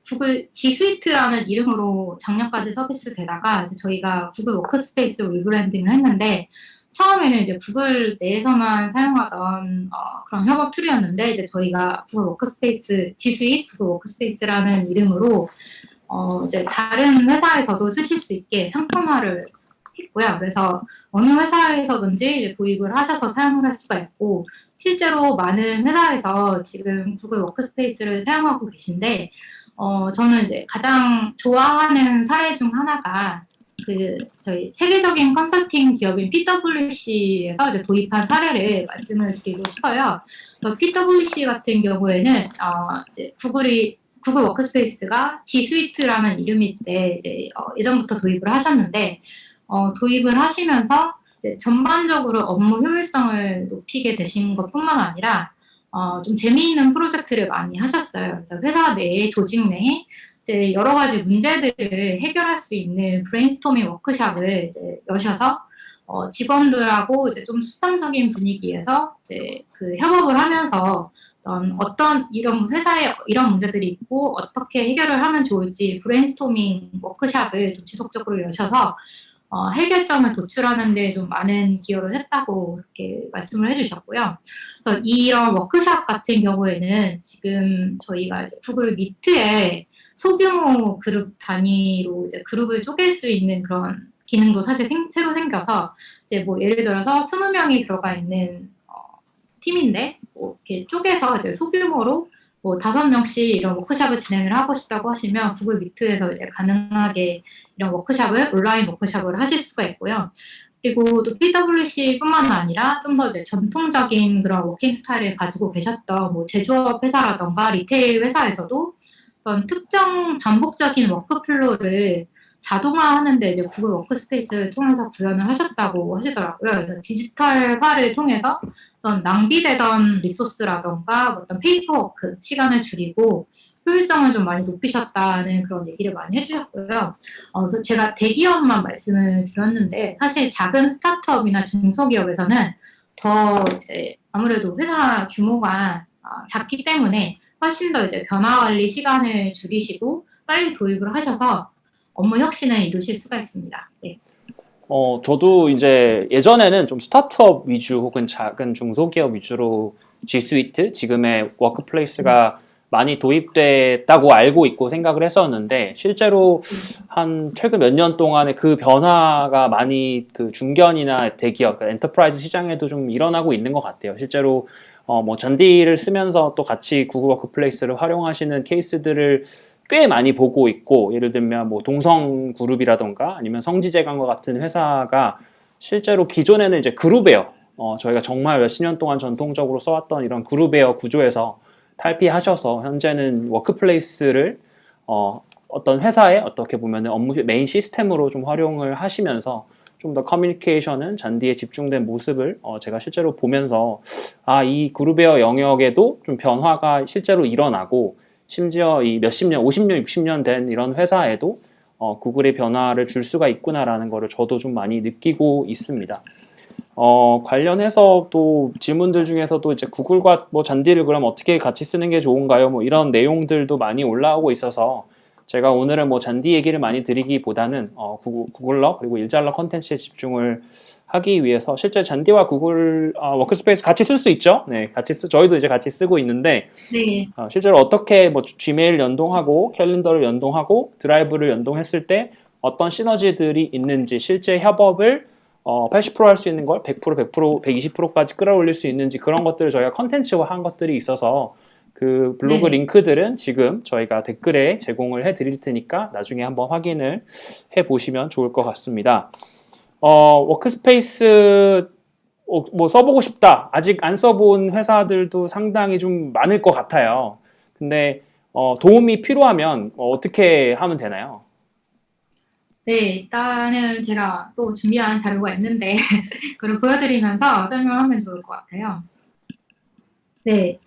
구글 G 스위트라는 이름으로 작년까지 서비스 되다가 이제 저희가 구글 워크스페이스로 리브랜딩을 했는데, 처음에는 이제 구글 내에서만 사용하던 그런 협업 툴이었는데, 이제 저희가 구글 워크스페이스 G 스위트, 구글 워크스페이스라는 이름으로 이제 다른 회사에서도 쓰실 수 있게 상품화를 했고요. 그래서 어느 회사에서든지 이제 도입을 하셔서 사용을 할 수가 있고, 실제로 많은 회사에서 지금 구글 워크스페이스를 사용하고 계신데, 저는 이제 가장 좋아하는 사례 중 하나가 저희 세계적인 컨설팅 기업인 PwC에서 이제 도입한 사례를 말씀을 드리고 싶어요. PwC 같은 경우에는 이제 구글 워크스페이스가 G 스위트라는 이름일 때 이제 예전부터 도입을 하셨는데, 도입을 하시면서 이제 전반적으로 업무 효율성을 높이게 되신 것뿐만 아니라 좀 재미있는 프로젝트를 많이 하셨어요. 그래서 회사 내에, 조직 내에 이제 여러 가지 문제들을 해결할 수 있는 브레인스토밍 워크숍을 이제 여셔서 직원들하고 이제 좀 수평적인 분위기에서 이제 그 협업을 하면서 어떤 이런 회사에 이런 문제들이 있고 어떻게 해결을 하면 좋을지 브레인스토밍 워크숍을 좀 지속적으로 여셔서 해결점을 도출하는 데 좀 많은 기여를 했다고 이렇게 말씀을 해주셨고요. 그래서 이런 워크숍 같은 경우에는 지금 저희가 이제 구글 미트에 소규모 그룹 단위로 이제 그룹을 쪼갤 수 있는 그런 기능도 사실 새로 생겨서 이제 뭐 예를 들어서 20명이 들어가 있는 팀인데 뭐 이렇게 쪼개서 이제 소규모로 뭐 5명씩 이런 워크숍을 진행을 하고 싶다고 하시면 구글 미트에서 이제 가능하게 이런 워크숍을 온라인 워크숍을 하실 수가 있고요. 그리고 또 PwC뿐만 아니라 좀 더 이제 전통적인 그런 워킹 스타일을 가지고 계셨던 뭐 제조업 회사라던가 리테일 회사에서도 어떤 특정 반복적인 워크플로우를 자동화하는데 이제 구글 워크스페이스를 통해서 구현을 하셨다고 하시더라고요. 그래서 디지털화를 통해서 어떤 낭비되던 리소스라던가 어떤 페이퍼워크 시간을 줄이고 효율성을 좀 많이 높이셨다는 그런 얘기를 많이 해주셨고요. 그래서 제가 대기업만 말씀을 드렸는데 사실 작은 스타트업이나 중소기업에서는 더 이제 아무래도 회사 규모가 작기 때문에 훨씬 더 이제 변화 관리 시간을 줄이시고 빨리 도입을 하셔서 업무 혁신을 이루실 수가 있습니다. 네. 저도 이제 예전에는 좀 스타트업 위주 혹은 작은 중소기업 위주로 G 스위트, 지금의 워크플레이스가 많이 도입됐다고 알고 있고 생각을 했었는데, 실제로 한 최근 몇 년 동안에 그 변화가 많이 그 중견이나 대기업, 그러니까 엔터프라이즈 시장에도 좀 일어나고 있는 것 같아요. 실제로 뭐 잔디를 쓰면서 또 같이 구글 워크플레이스를 활용하시는 케이스들을 꽤 많이 보고 있고, 예를 들면 뭐 동성그룹이라던가 아니면 성지제강과 같은 회사가 실제로 기존에는 이제 그룹웨어, 저희가 정말 몇십 년 동안 전통적으로 써왔던 이런 그룹웨어 구조에서 탈피하셔서 현재는 워크플레이스를 어떤 회사의 어떻게 보면 업무 메인 시스템으로 좀 활용을 하시면서 좀 더 커뮤니케이션은 잔디에 집중된 모습을 제가 실제로 보면서 이 그룹웨어 영역에도 좀 변화가 실제로 일어나고 심지어 이 몇십 년, 50년, 60년 된 이런 회사에도 구글의 변화를 줄 수가 있구나라는 거를 저도 좀 많이 느끼고 있습니다. 관련해서 또 질문들 중에서도 이제 구글과 뭐 잔디를 그럼 어떻게 같이 쓰는 게 좋은가요? 뭐 이런 내용들도 많이 올라오고 있어서 제가 오늘은 뭐 잔디 얘기를 많이 드리기보다는 구글러 그리고 일잘러 컨텐츠에 집중을 하기 위해서 실제 잔디와 구글 워크스페이스 같이 쓸 수 있죠? 네, 저희도 이제 같이 쓰고 있는데 네. 실제로 어떻게 뭐 지메일 연동하고 캘린더를 연동하고 드라이브를 연동했을 때 어떤 시너지들이 있는지 실제 협업을 80% 할 수 있는 걸 100%, 100%, 120%까지 끌어올릴 수 있는지 그런 것들을 저희가 컨텐츠화한 것들이 있어서 그 블로그 네. 링크들은 지금 저희가 댓글에 제공을 해드릴 테니까 나중에 한번 확인을 해보시면 좋을 것 같습니다. 워크스페이스 뭐 써보고 싶다. 아직 안 써본 회사들도 상당히 좀 많을 것 같아요. 근데 도움이 필요하면 어떻게 하면 되나요? 네, 일단은 제가 또 준비한 자료가 있는데 그걸 보여드리면서 설명하면 좋을 것 같아요. 네.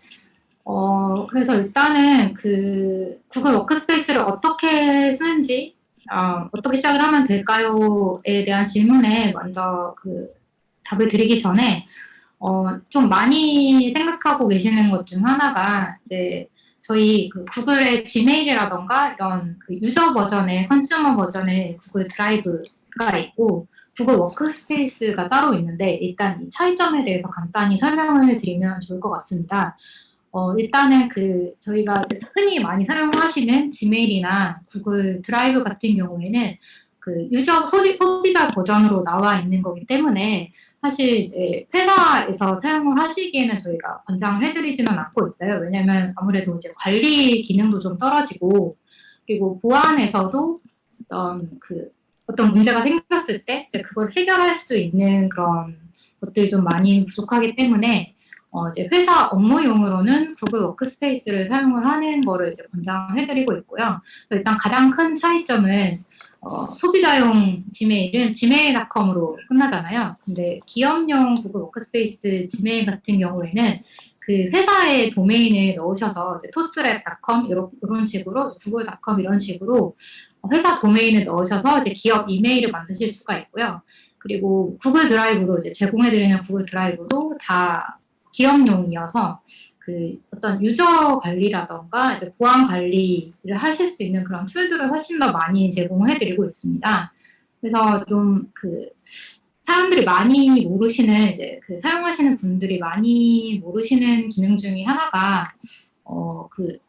그래서 일단은 그 구글 워크스페이스를 어떻게 쓰는지, 어떻게 시작을 하면 될까요?에 대한 질문에 먼저 그 답을 드리기 전에, 좀 많이 생각하고 계시는 것 중 하나가, 이제 저희 그 구글의 지메일이라던가 이런 그 유저 버전의, 컨슈머 버전의 구글 드라이브가 있고, 구글 워크스페이스가 따로 있는데, 일단 이 차이점에 대해서 간단히 설명을 드리면 좋을 것 같습니다. 일단은 저희가 흔히 많이 사용하시는 지메일이나 구글 드라이브 같은 경우에는 그 소비자 버전으로 나와 있는 거기 때문에 사실 이제 회사에서 사용을 하시기에는 저희가 권장을 해드리지는 않고 있어요. 왜냐면 아무래도 이제 관리 기능도 좀 떨어지고, 그리고 보안에서도 어떤 문제가 생겼을 때 이제 그걸 해결할 수 있는 그런 것들이 좀 많이 부족하기 때문에 이제 회사 업무용으로는 구글 워크스페이스를 사용을 하는 거를 이제 권장해드리고 있고요. 일단 가장 큰 차이점은 소비자용 지메일은 gmail.com으로 끝나잖아요. 근데 기업용 구글 워크스페이스 지메일 같은 경우에는 그 회사의 도메인을 넣으셔서 toslab.com 이런 식으로 google.com 이런 식으로 회사 도메인을 넣으셔서 이제 기업 이메일을 만드실 수가 있고요. 그리고 구글 드라이브로 이제 제공해드리는 구글 드라이브도 다 기업용이어서 그 어떤 유저 관리라던가 이제 보안 관리를 하실 수 있는 그런 툴들을 훨씬 더 많이 제공해드리고 있습니다. 그래서 좀 사람들이 많이 모르시는 이제 사용하시는 분들이 많이 모르시는 기능 중에 하나가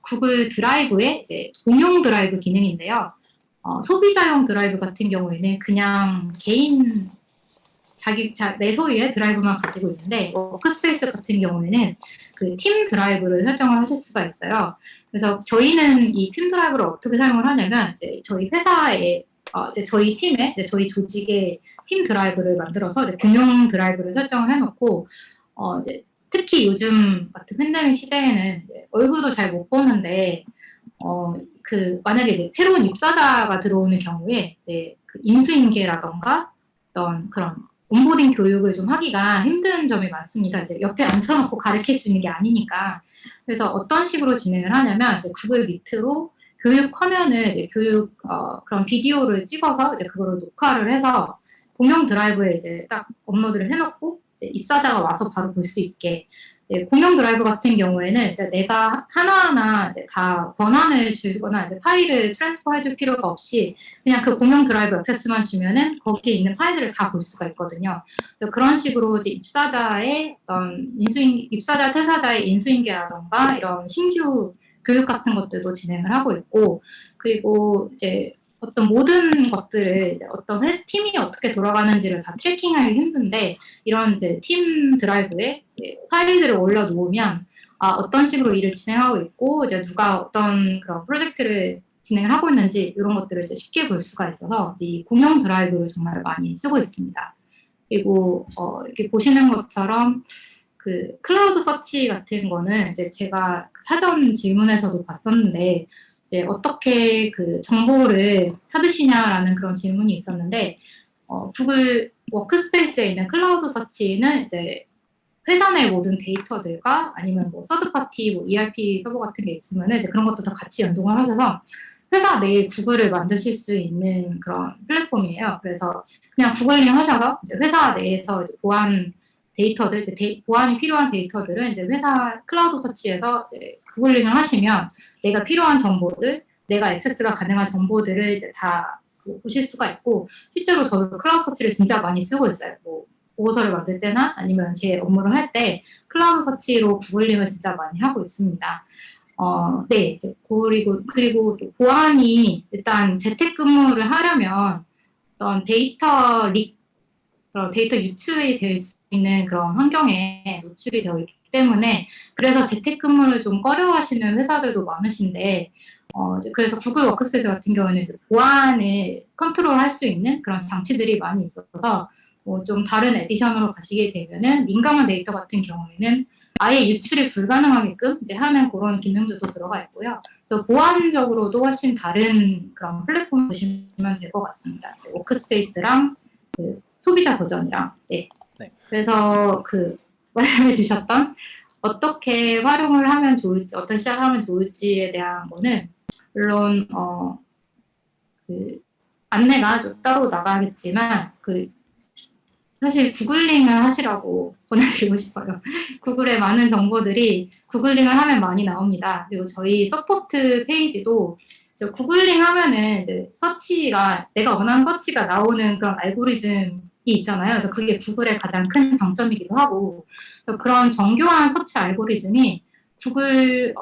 구글 드라이브의 이제 공용 드라이브 기능인데요. 소비자용 드라이브 같은 경우에는 그냥 개인 내 소유의 드라이브만 가지고 있는데 워크스페이스 같은 경우에는 그 팀 드라이브를 설정을 하실 수가 있어요. 그래서 저희는 이 팀 드라이브를 어떻게 사용을 하냐면 이제 저희 회사에 이제 저희 팀에 이제 저희 조직의 팀 드라이브를 만들어서 이제 공용 드라이브를 설정을 해놓고 이제 특히 요즘 같은 팬데믹 시대에는 이제 얼굴도 잘 못 보는데 만약에 이제 새로운 입사자가 들어오는 경우에 이제 인수인계라던가 어떤 그런 온보딩 교육을 좀 하기가 힘든 점이 많습니다. 이제 옆에 앉혀놓고 가르칠 수 있는 게 아니니까. 그래서 어떤 식으로 진행을 하냐면 이제 구글 미트로 교육 화면을 이제 그런 비디오를 찍어서 이제 그거를 녹화를 해서 공용 드라이브에 이제 딱 업로드를 해놓고 이제 입사자가 와서 바로 볼 수 있게. 공용 드라이브 같은 경우에는 이제 내가 하나하나 이제 다 권한을 주거나 이제 파일을 트랜스퍼 해줄 필요가 없이 그냥 그 공용 드라이브 액세스만 주면은 거기에 있는 파일들을 다 볼 수가 있거든요. 그래서 그런 식으로 이제 입사자 퇴사자의 인수인계라던가 이런 신규 교육 같은 것들도 진행을 하고 있고, 그리고 이제 어떤 모든 것들을 이제 어떤 팀이 어떻게 돌아가는지를 다 트래킹하기 힘든데 이런 이제 팀 드라이브에 파일들을 올려놓으면 어떤 식으로 일을 진행하고 있고 이제 누가 어떤 그런 프로젝트를 진행을 하고 있는지 이런 것들을 이제 쉽게 볼 수가 있어서 이 공용 드라이브를 정말 많이 쓰고 있습니다. 그리고 이렇게 보시는 것처럼 그 클라우드 서치 같은 거는 이제 제가 사전 질문에서도 봤었는데 이제 어떻게 그 정보를 찾으시냐라는 그런 질문이 있었는데 구글 워크스페이스에 있는 클라우드 서치는 이제 회사 내 모든 데이터들과 아니면 뭐 서드파티 뭐 ERP 서버 같은 게 있으면은 이제 그런 것도 다 같이 연동을 하셔서 회사 내에 구글을 만드실 수 있는 그런 플랫폼이에요. 그래서 그냥 구글링 하셔서 이제 회사 내에서 이제 보안 데이터들, 이제 보안이 필요한 데이터들은 이제 회사 클라우드 서치에서 이제 구글링을 하시면 내가 필요한 정보들, 내가 액세스가 가능한 정보들을 이제 다 보실 수가 있고, 실제로 저도 클라우드 서치를 진짜 많이 쓰고 있어요. 뭐 보고서를 만들 때나 아니면 제 업무를 할 때 클라우드 서치로 구글링을 진짜 많이 하고 있습니다. 네, 이제 그리고 또 보안이 일단 재택근무를 하려면 어떤 데이터 그런 데이터 유출이 될 수 있는 그런 환경에 노출이 되어 있기 때문에 그래서 재택근무를 좀 꺼려하시는 회사들도 많으신데 그래서 구글 워크스페이스 같은 경우는 보안을 컨트롤할 수 있는 그런 장치들이 많이 있어서 좀 다른 에디션으로 가시게 되면은 민감한 데이터 같은 경우에는 아예 유출이 불가능하게끔 이제 하는 그런 기능들도 들어가 있고요. 그래서 보안적으로도 훨씬 다른 그런 플랫폼 보시면 될 것 같습니다. 워크스페이스랑 그 소비자 버전이랑. 네. 네. 그래서 말씀해 주셨던 어떻게 활용을 하면 좋을지, 어떻게 시작하면 좋을지에 대한 거는 물론 안내가 좀 따로 나가겠지만 사실 구글링을 하시라고 권해드리고 싶어요. 구글의 많은 정보들이 구글링을 하면 많이 나옵니다. 그리고 저희 서포트 페이지도 구글링 하면은 이제 서치가 내가 원하는 서치가 나오는 그런 알고리즘이 있잖아요. 그래서 그게 구글의 가장 큰 장점이기도 하고 그런 정교한 서치 알고리즘이 구글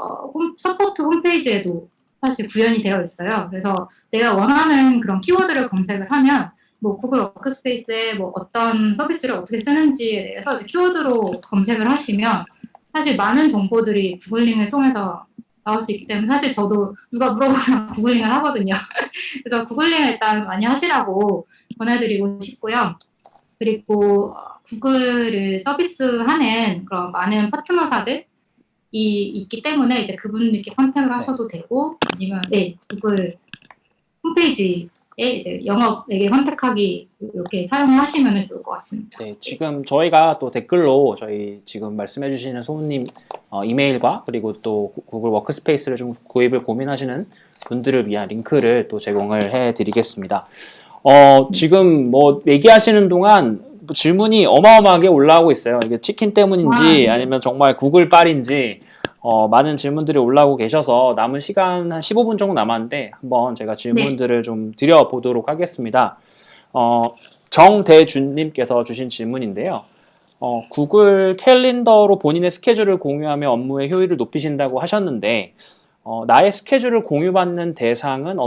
서포트 홈페이지에도 사실 구현이 되어 있어요. 그래서 내가 원하는 그런 키워드를 검색을 하면 뭐 구글 워크스페이스에 뭐 어떤 서비스를 어떻게 쓰는지에 대해서 키워드로 검색을 하시면 사실 많은 정보들이 구글링을 통해서 나올 수 있기 때문에 사실 저도 누가 물어보면 구글링을 하거든요. 그래서 구글링을 일단 많이 하시라고 권해드리고 싶고요. 그리고 구글을 서비스하는 그런 많은 파트너사들이 있기 때문에 이제 그분들께 컨택을 하셔도 되고 아니면 구글 홈페이지 이제 영업에게 선택하기 이렇게 사용을 하시면 좋을 것 같습니다. 네, 지금 저희가 또 댓글로 저희 지금 말씀해주시는 소우님 이메일과 그리고 또 구글 워크스페이스를 좀 구입을 고민하시는 분들을 위한 링크를 또 제공을 해드리겠습니다. 지금 뭐 얘기하시는 동안 질문이 어마어마하게 올라오고 있어요. 이게 치킨 때문인지 아니면 정말 구글 빨인지 많은 질문들이 올라오고 계셔서 남은 시간 한 15분 정도 남았는데 한번 제가 질문들을 좀 드려보도록 하겠습니다. 정대준님께서 주신 질문인데요. 구글 캘린더로 본인의 스케줄을 공유하며 업무의 효율을 높이신다고 하셨는데 나의 스케줄을 공유받는 대상은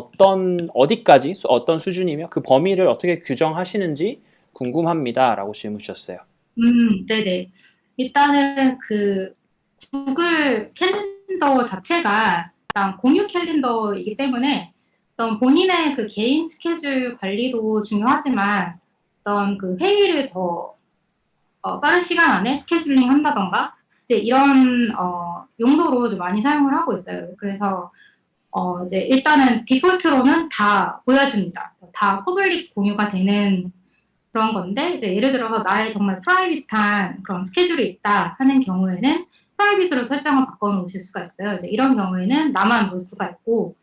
어디까지, 어떤 수준이며 그 범위를 어떻게 규정하시는지 궁금합니다. 라고 질문 주셨어요. 네네. 일단은 구글 캘린더 자체가 일단 공유 캘린더이기 때문에 어떤 본인의 개인 스케줄 관리도 중요하지만 어떤 회의를 더 빠른 시간 안에 스케줄링 한다던가 이제 이런 용도로 좀 많이 사용을 하고 있어요. 그래서 이제 일단은 디폴트로는 다 보여줍니다. 다 퍼블릭 공유가 되는 그런 건데 이제 예를 들어서 나의 정말 프라이빗한 그런 스케줄이 있다 하는 경우에는 프라이빗으로 설정을 바꿔놓으실 수가 있어요. 이제 이런 경우에는 나만 볼 수가 있고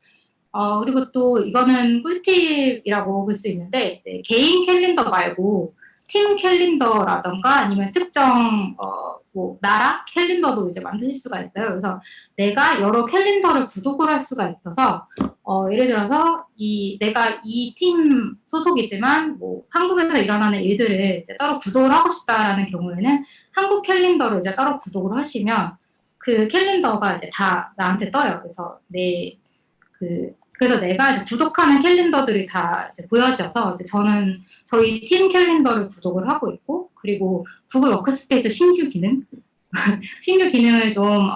그리고 또 이거는 꿀팁이라고 볼 수 있는데 이제 개인 캘린더 말고 팀 캘린더라던가 아니면 특정 뭐 나라 캘린더도 이제 만드실 수가 있어요. 그래서 내가 여러 캘린더를 구독을 할 수가 있어서 예를 들어서 내가 이 팀 소속이지만 뭐 한국에서 일어나는 일들을 이제 따로 구독을 하고 싶다라는 경우에는 한국 캘린더를 이제 따로 구독을 하시면 그 캘린더가 이제 다 나한테 떠요. 그래서 그래서 내가 이제 구독하는 캘린더들이 다 이제 보여져서 이제 저는 저희 팀 캘린더를 구독을 하고 있고 그리고 구글 워크스페이스 신규 기능을 좀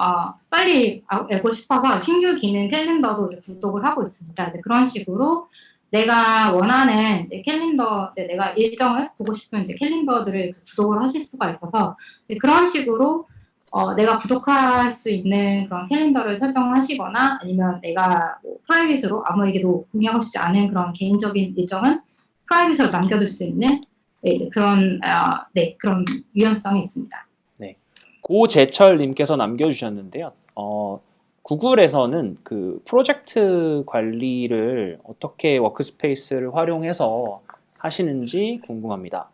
빨리 알고 싶어서 신규 기능 캘린더도 이제 구독을 하고 있습니다. 이제 그런 식으로 내가 원하는 캘린더, 내가 일정을 보고 싶은 이제 캘린더들을 구독을 하실 수가 있어서 그런 식으로 내가 구독할 수 있는 그런 캘린더를 설정하시거나 아니면 내가 뭐 프라이빗으로 아무에게도 공유하고 싶지 않은 그런 개인적인 일정은 프라이빗으로 남겨둘 수 있는 네, 이제 그런 그런 유연성이 있습니다. 네. 고재철님께서 남겨주셨는데요. 구글에서는 그 프로젝트 관리를 어떻게 워크스페이스를 활용해서 하시는지 궁금합니다.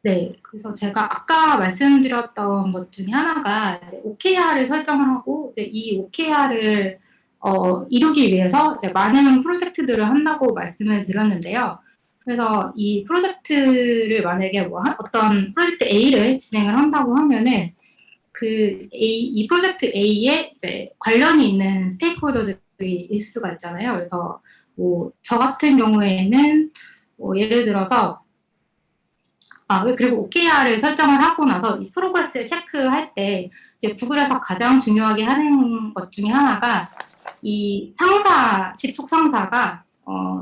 네, 그래서 제가 아까 말씀드렸던 것 중에 하나가 이제 OKR을 설정을 하고 이제 이 OKR을 이루기 위해서 이제 많은 프로젝트들을 한다고 말씀을 드렸는데요. 그래서 이 프로젝트를 만약에 어떤 프로젝트 A를 진행을 한다고 하면은 이 프로젝트 A에 이제 관련이 있는 스테이크홀더들이 있을 수가 있잖아요. 그래서 뭐 저 같은 경우에는 예를 들어서 그리고 OKR을 설정을 하고 나서 이 프로그레스를 체크할 때 이제 구글에서 가장 중요하게 하는 것 중에 하나가 이 직속 상사가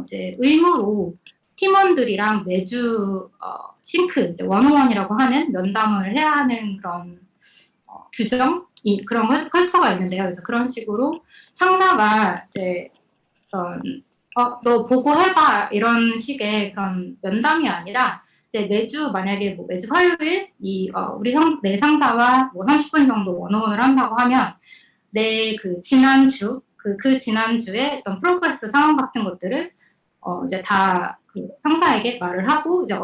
이제 의무로 팀원들이랑 매주 싱크, 원오원이라고 하는 면담을 해야 하는 그런 그런 컬처가 있는데요. 그래서 그런 식으로 상사가 이제 너 보고 해봐 이런 식의 그런 면담이 아니라 이제 만약에 매주 화요일 내 상사와 뭐 30분 정도 원어원을 한다고 하면 내 그 지난주 그 지난주에 어떤 프로그레스 상황 같은 것들을 이제 다 그 상사에게 말을 하고 이제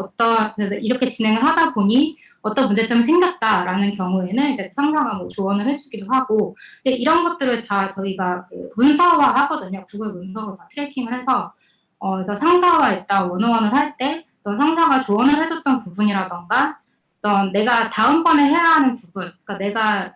이렇게 진행을 하다 보니 어떤 문제점이 생겼다라는 경우에는 이제 상사가 뭐 조언을 해주기도 하고 이런 것들을 다 저희가 그 문서화 하거든요. 구글 문서로 다 트래킹을 해서 그래서 상사와 일단 원어원을 할 때 어떤 상사가 조언을 해줬던 부분이라던가 어떤 내가 다음번에 해야 하는 부분, 그러니까 내가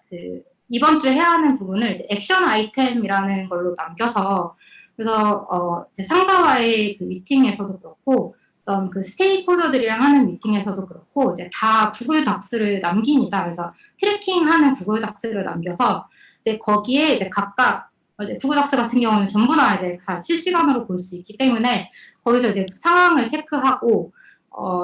이번 주에 해야 하는 부분을 액션 아이템이라는 걸로 남겨서 그래서 이제 상사와의 그 미팅에서도 그렇고 어떤 그 스테이크홀더들이랑 하는 미팅에서도 그렇고 이제 다 구글 닥스를 남깁니다. 그래서 트래킹하는 구글 닥스를 남겨서 이제 거기에 이제 각각 구글 닥스 같은 경우는 전부 다 이제 다 실시간으로 볼 수 있기 때문에 거기서 이제 상황을 체크하고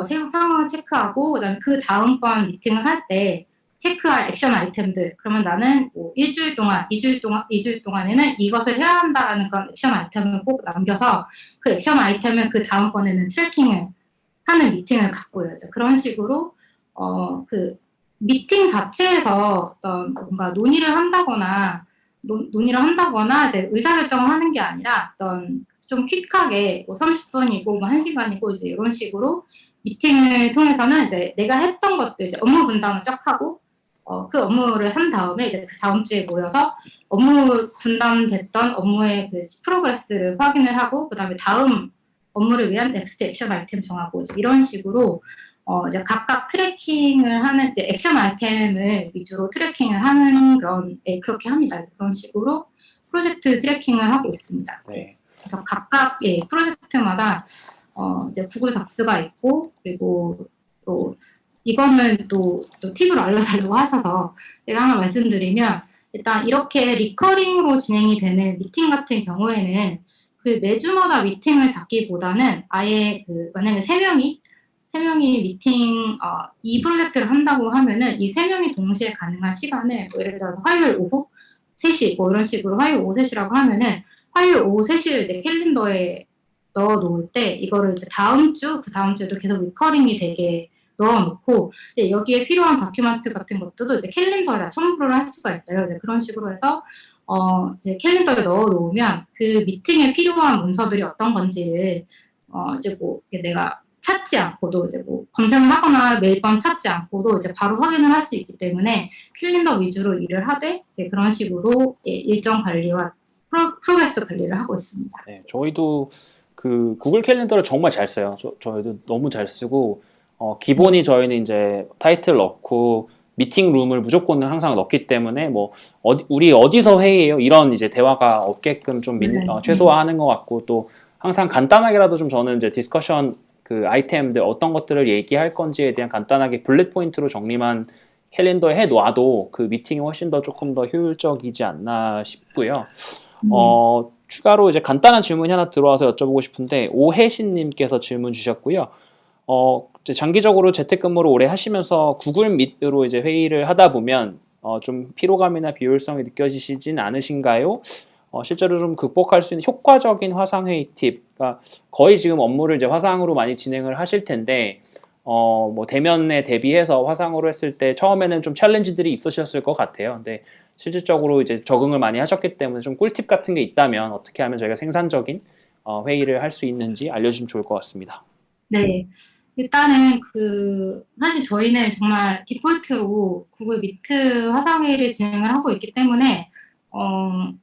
상황을 체크하고 그다음에 그 다음번 미팅을 할 때 체크할 액션 아이템들. 그러면 나는 뭐 일주일 동안, 2주일 동안에는 이것을 해야 한다라는 그런 액션 아이템을 꼭 남겨서 그 액션 아이템을 그 다음번에는 트래킹을 하는 미팅을 갖고 해야죠. 그런 식으로 그 미팅 자체에서 어떤 뭔가 논의를 한다거나 이제 의사결정을 하는 게 아니라 어떤 좀 퀵하게 뭐 30분이고 뭐 1시간이고 이제 이런 식으로 미팅을 통해서는 이제 내가 했던 것들 이제 업무 분담을 쫙 하고 그 업무를 한 다음에 이제 그 다음 주에 모여서 업무 분담됐던 업무의 그 프로그레스를 확인을 하고 그다음에 다음 업무를 위한 넥스트 액션 아이템 정하고 이제 이런 식으로 이제 각각 트래킹을 하는 이제 액션 아이템을 위주로 트래킹을 하는 그렇게 합니다. 그런 식으로 프로젝트 트래킹을 하고 있습니다. 네. 그래서 각각 프로젝트마다 이제 구글 닥스가 있고 그리고 또 이거는 또 팁으로 알려달라고 하셔서 제가 하나 말씀드리면 일단 이렇게 리커링으로 진행이 되는 미팅 같은 경우에는 그 매주마다 미팅을 잡기보다는 아예 만약에 3명이 미팅 이 프로젝트를 한다고 하면은 이 3명이 동시에 가능한 시간을 뭐 예를 들어서 화요일 오후 3시 뭐 이런 식으로 화요일 오후 3시라고 하면은 화요일 오후 3시를 이제 캘린더에 넣어 놓을 때 이거를 이제 그 다음 주에도 계속 리커링이 되게 넣어놓고 여기에 필요한 다큐멘트 같은 것들도 이제 캘린더에다 첨부를 할 수가 있어요. 이제 그런 식으로 해서 이제 캘린더에 넣어 놓으면 그 미팅에 필요한 문서들이 어떤 건지를 이제 뭐 내가 찾지 않고도 이제 뭐 검색을 하거나 매번 찾지 않고도 이제 바로 확인을 할 수 있기 때문에 캘린더 위주로 일을 하되 그런 식으로 일정 관리와 프로그레스 관리를 하고 있습니다. 네, 저희도 그 구글 캘린더를 정말 잘 써요. 저희도 너무 잘 쓰고 기본이 저희는 이제 타이틀 넣고 미팅 룸을 무조건 항상 넣기 때문에 뭐 우리 어디서 회의해요 이런 이제 대화가 없게끔 좀 최소화하는 것 같고 또 항상 간단하게라도 좀 저는 이제 디스커션 그 아이템들 어떤 것들을 얘기할 건지에 대한 간단하게 블랙 포인트로 정리만 캘린더에 해 놔도 그 미팅이 훨씬 더 조금 더 효율적이지 않나 싶고요. 추가로 이제 간단한 질문이 하나 들어와서 여쭤보고 싶은데 오혜신님께서 질문 주셨고요. 이제 장기적으로 재택근무를 오래 하시면서 구글 밑으로 이제 회의를 하다 보면 좀 피로감이나 비효율성이 느껴지시진 않으신가요? 실제로 좀 극복할 수 있는 효과적인 화상 회의 팁, 그러니까 거의 지금 업무를 이제 화상으로 많이 진행을 하실 텐데, 뭐 대면에 대비해서 화상으로 했을 때 처음에는 좀 챌린지들이 있으셨을 것 같아요. 근데 실질적으로 이제 적응을 많이 하셨기 때문에 좀 꿀팁 같은 게 있다면 어떻게 하면 저희가 생산적인 회의를 할 수 있는지 알려주시면 좋을 것 같습니다. 네. 일단은 사실 저희는 정말 디폴트로 구글 미트 화상회의를 진행을 하고 있기 때문에,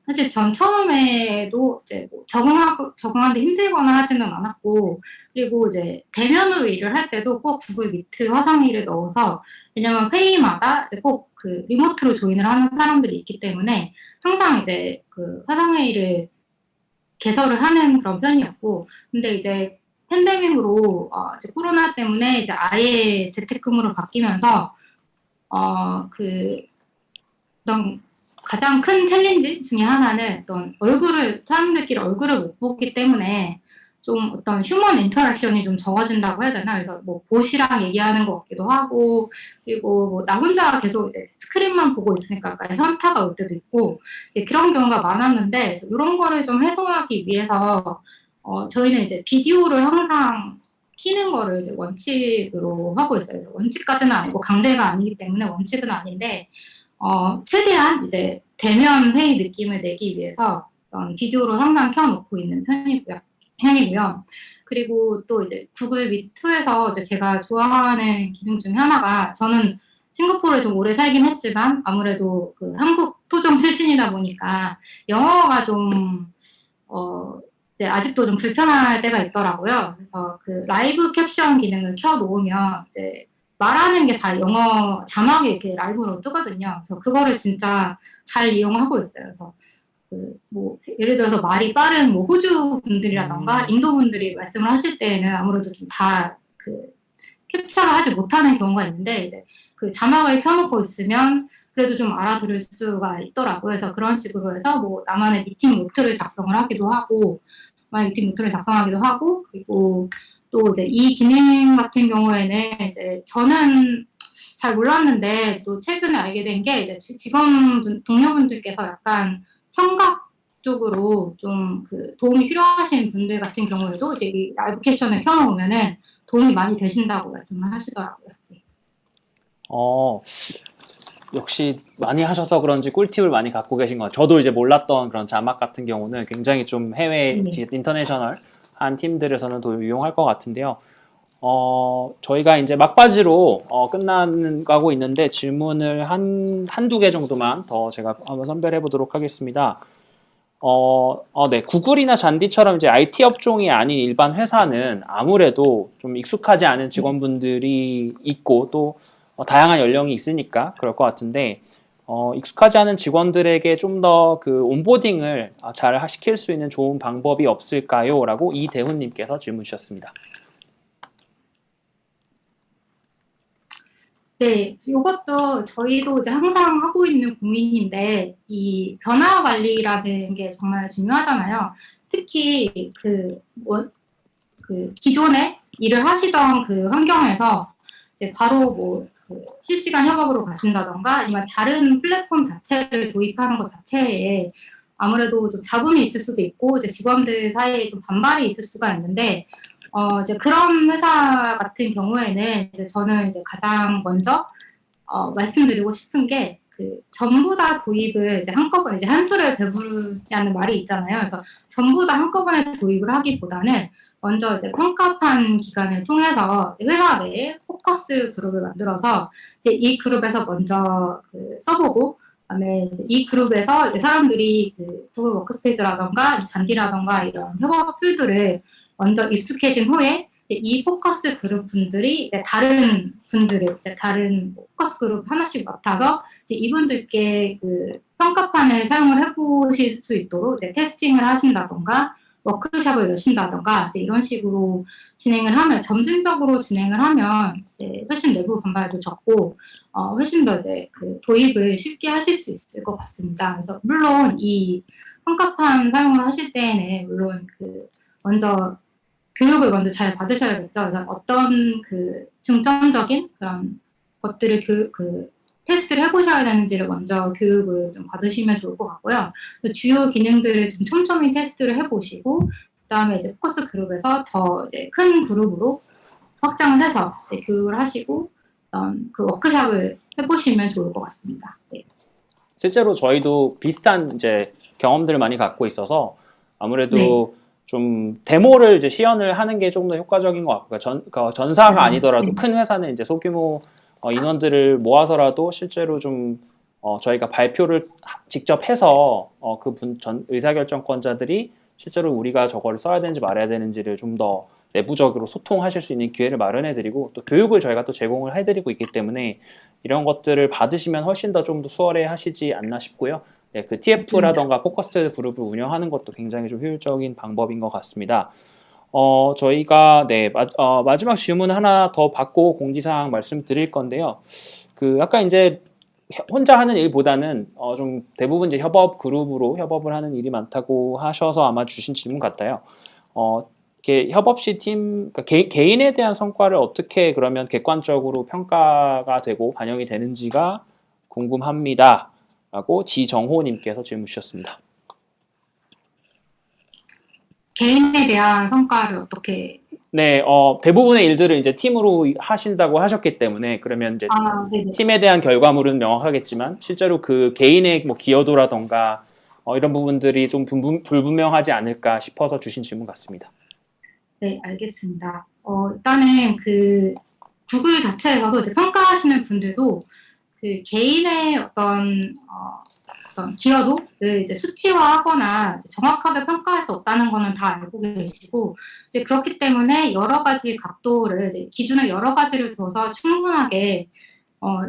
사실 전 처음에도 이제 뭐 적응하는데 힘들거나 하지는 않았고, 그리고 이제 대면으로 일을 할 때도 꼭 구글 미트 화상회의를 넣어서, 왜냐면 회의마다 이제 꼭 리모트로 조인을 하는 사람들이 있기 때문에, 항상 이제 화상회의를 개설을 하는 그런 편이었고, 근데 이제 팬데믹으로 이제 코로나 때문에 이제 아예 재택근무로 바뀌면서 어떤 가장 큰 챌린지 중에 하나는 어떤 사람들끼리 얼굴을 못 보기 때문에 좀 어떤 휴먼 인터랙션이 좀 적어진다고 해야 되나? 그래서 뭐 보시랑 얘기하는 것 같기도 하고, 그리고 뭐 나 혼자 계속 이제 스크린만 보고 있으니까 약간 현타가 올 때도 있고, 그런 경우가 많았는데, 이런 거를 좀 해소하기 위해서, 저희는 이제 비디오를 항상 키는 거를 이제 원칙으로 하고 있어요. 그래서 원칙까지는 아니고 강제가 아니기 때문에 원칙은 아닌데, 최대한 이제 대면 회의 느낌을 내기 위해서 비디오를 항상 켜놓고 있는 편이고요. 그리고 또 이제 구글 미트에서 이제 제가 좋아하는 기능 중에 하나가, 저는 싱가포르에 좀 오래 살긴 했지만 아무래도 한국 토종 출신이다 보니까 영어가 좀 이제 아직도 좀 불편할 때가 있더라고요. 그래서 라이브 캡션 기능을 켜놓으면 이제 말하는 게 다 영어 자막이 이렇게 라이브로 뜨거든요. 그래서 그거를 진짜 잘 이용하고 있어요. 그래서 뭐 예를 들어서 말이 빠른 뭐 호주 분들이라던가 인도 분들이 말씀을 하실 때에는 아무래도 좀 다 캡처를 하지 못하는 경우가 있는데, 이제 자막을 켜놓고 있으면 그래도 좀 알아들을 수가 있더라고요. 그래서 그런 식으로 해서 뭐 나만의 미팅 노트를 작성을 하기도 하고, 그리고 또 이제 이 기능 같은 경우에는 이제 저는 잘 몰랐는데 또 최근에 알게 된 게, 이제 동료분들께서 약간 청각 쪽으로 좀 도움이 필요하신 분들 같은 경우에도 이제 이 라이브 캡션을 켜놓으면은 도움이 많이 되신다고 말씀을 하시더라고요. 네. 역시 많이 하셔서 그런지 꿀팁을 많이 갖고 계신 것 같아요. 저도 이제 몰랐던 그런 자막 같은 경우는 굉장히 좀 해외 네. 인터내셔널한 팀들에서는 더 유용할 것 같은데요. 저희가 이제 막바지로 끝나가고 있는데 질문을 한두 개 정도만 더 제가 한번 선별해 보도록 하겠습니다. 네. 구글이나 잔디처럼 이제 IT 업종이 아닌 일반 회사는 아무래도 좀 익숙하지 않은 직원분들이 있고 또 다양한 연령이 있으니까 그럴 것 같은데, 익숙하지 않은 직원들에게 좀 더 온보딩을 잘 시킬 수 있는 좋은 방법이 없을까요? 라고 이대훈님께서 질문 주셨습니다. 네, 이것도 저희도 이제 항상 하고 있는 고민인데, 이 변화 관리라는 게 정말 중요하잖아요. 특히 기존에 일을 하시던 환경에서 이제 바로 뭐 실시간 협업으로 가신다던가 아니면 다른 플랫폼 자체를 도입하는 것 자체에 아무래도 좀 잡음이 있을 수도 있고, 이제 직원들 사이에 좀 반발이 있을 수가 있는데, 이제 그런 회사 같은 경우에는 이제 저는 이제 가장 먼저 말씀드리고 싶은 게, 전부 다 도입을 이제 한꺼번에, 이제 한 수를 배부르냐는 말이 있잖아요. 그래서 전부 다 한꺼번에 도입을 하기보다는 먼저 이제 평가판 기간을 통해서 회사 내에 포커스 그룹을 만들어서 이제 이 그룹에서 먼저 써보고, 그다음에 이 그룹에서 이제 사람들이 구글 워크스페이스라던가 잔디라던가 이런 협업 툴들을 먼저 익숙해진 후에 이 포커스 그룹 분들이 이제 다른 분들을 이제 다른 포커스 그룹 하나씩 맡아서 이제 이분들께 평가판을 사용을 해보실 수 있도록 이제 테스팅을 하신다던가 워크숍을 여신다던가 이제 이런 식으로 진행을 하면, 점진적으로 진행을 하면 이제 훨씬 내부 반발도 적고 훨씬 더 이제 도입을 쉽게 하실 수 있을 것 같습니다. 그래서 물론 이 평가판 사용을 하실 때에는 물론 먼저 교육을 먼저 잘 받으셔야겠죠. 그래서 어떤 중점적인 그런 것들을 테스트를 해보셔야 되는지를 먼저 교육을 좀 받으시면 좋을 것 같고요. 주요 기능들을 좀 촘촘히 테스트를 해보시고, 그다음에 이제 포커스 그룹에서 더 이제 큰 그룹으로 확장을 해서 교육을 하시고, 그 워크샵을 해보시면 좋을 것 같습니다. 네. 실제로 저희도 비슷한 이제 경험들을 많이 갖고 있어서 아무래도 네. 좀 데모를 이제 시연을 하는 게 좀 더 효과적인 것 같고요. 그러니까 전사가 아니더라도 네. 큰 회사는 이제 소규모 인원들을 모아서라도 실제로 좀 저희가 발표를 직접 해서 의사결정권자들이 실제로 우리가 저거를 써야 되는지 말아야 되는지를 좀 더 내부적으로 소통하실 수 있는 기회를 마련해드리고 또 교육을 저희가 또 제공을 해드리고 있기 때문에 이런 것들을 받으시면 훨씬 더 좀 더 수월해 하시지 않나 싶고요. 네, 그 TF라던가 포커스 그룹을 운영하는 것도 굉장히 좀 효율적인 방법인 것 같습니다. 저희가 마지막 질문 하나 더 받고 공지사항 말씀드릴 건데요. 그 아까 이제 혼자 하는 일보다는 좀 대부분 이제 협업 그룹으로 협업을 하는 일이 많다고 하셔서 아마 주신 질문 같아요. 이렇게 협업 시 팀, 그러니까 개인에 대한 성과를 어떻게 그러면 객관적으로 평가가 되고 반영이 되는지가 궁금합니다. 라고 지정호님께서 질문 주셨습니다. 개인에 대한 성과를 어떻게? 네, 대부분의 일들을 이제 팀으로 하신다고 하셨기 때문에 그러면 이제 네네. 팀에 대한 결과물은 명확하겠지만 실제로 그 개인의 뭐 기여도라던가 이런 부분들이 좀 불분명하지 않을까 싶어서 주신 질문 같습니다. 네, 알겠습니다. 일단은 그 구글 자체에서도 이제 평가하시는 분들도 그 개인의 어떤 기여도를 이제 수치화하거나 이제 정확하게 평가할 수 없다는 거는 다 알고 계시고, 이제 그렇기 때문에 여러 가지 각도를 이제 기준을 여러 가지를 둬서 충분하게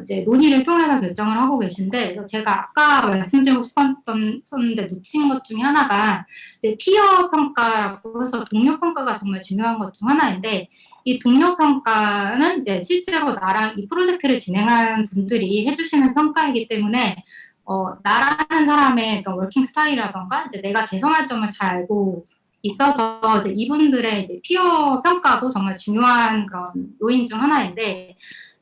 이제 논의를 통해서 결정을 하고 계신데, 그래서 제가 아까 말씀드리고 싶었는데 놓친 것 중에 하나가 이제 피어 평가라고 해서 동료 평가가 정말 중요한 것 중 하나인데, 이 동료 평가는 이제 실제로 나랑 이 프로젝트를 진행하는 분들이 해주시는 평가이기 때문에 나라는 사람의 어떤 워킹 스타일이라던가 이제 내가 개선할 점을 잘 알고 있어서 이제 이분들의 이제 피어 평가도 정말 중요한 그런 요인 중 하나인데,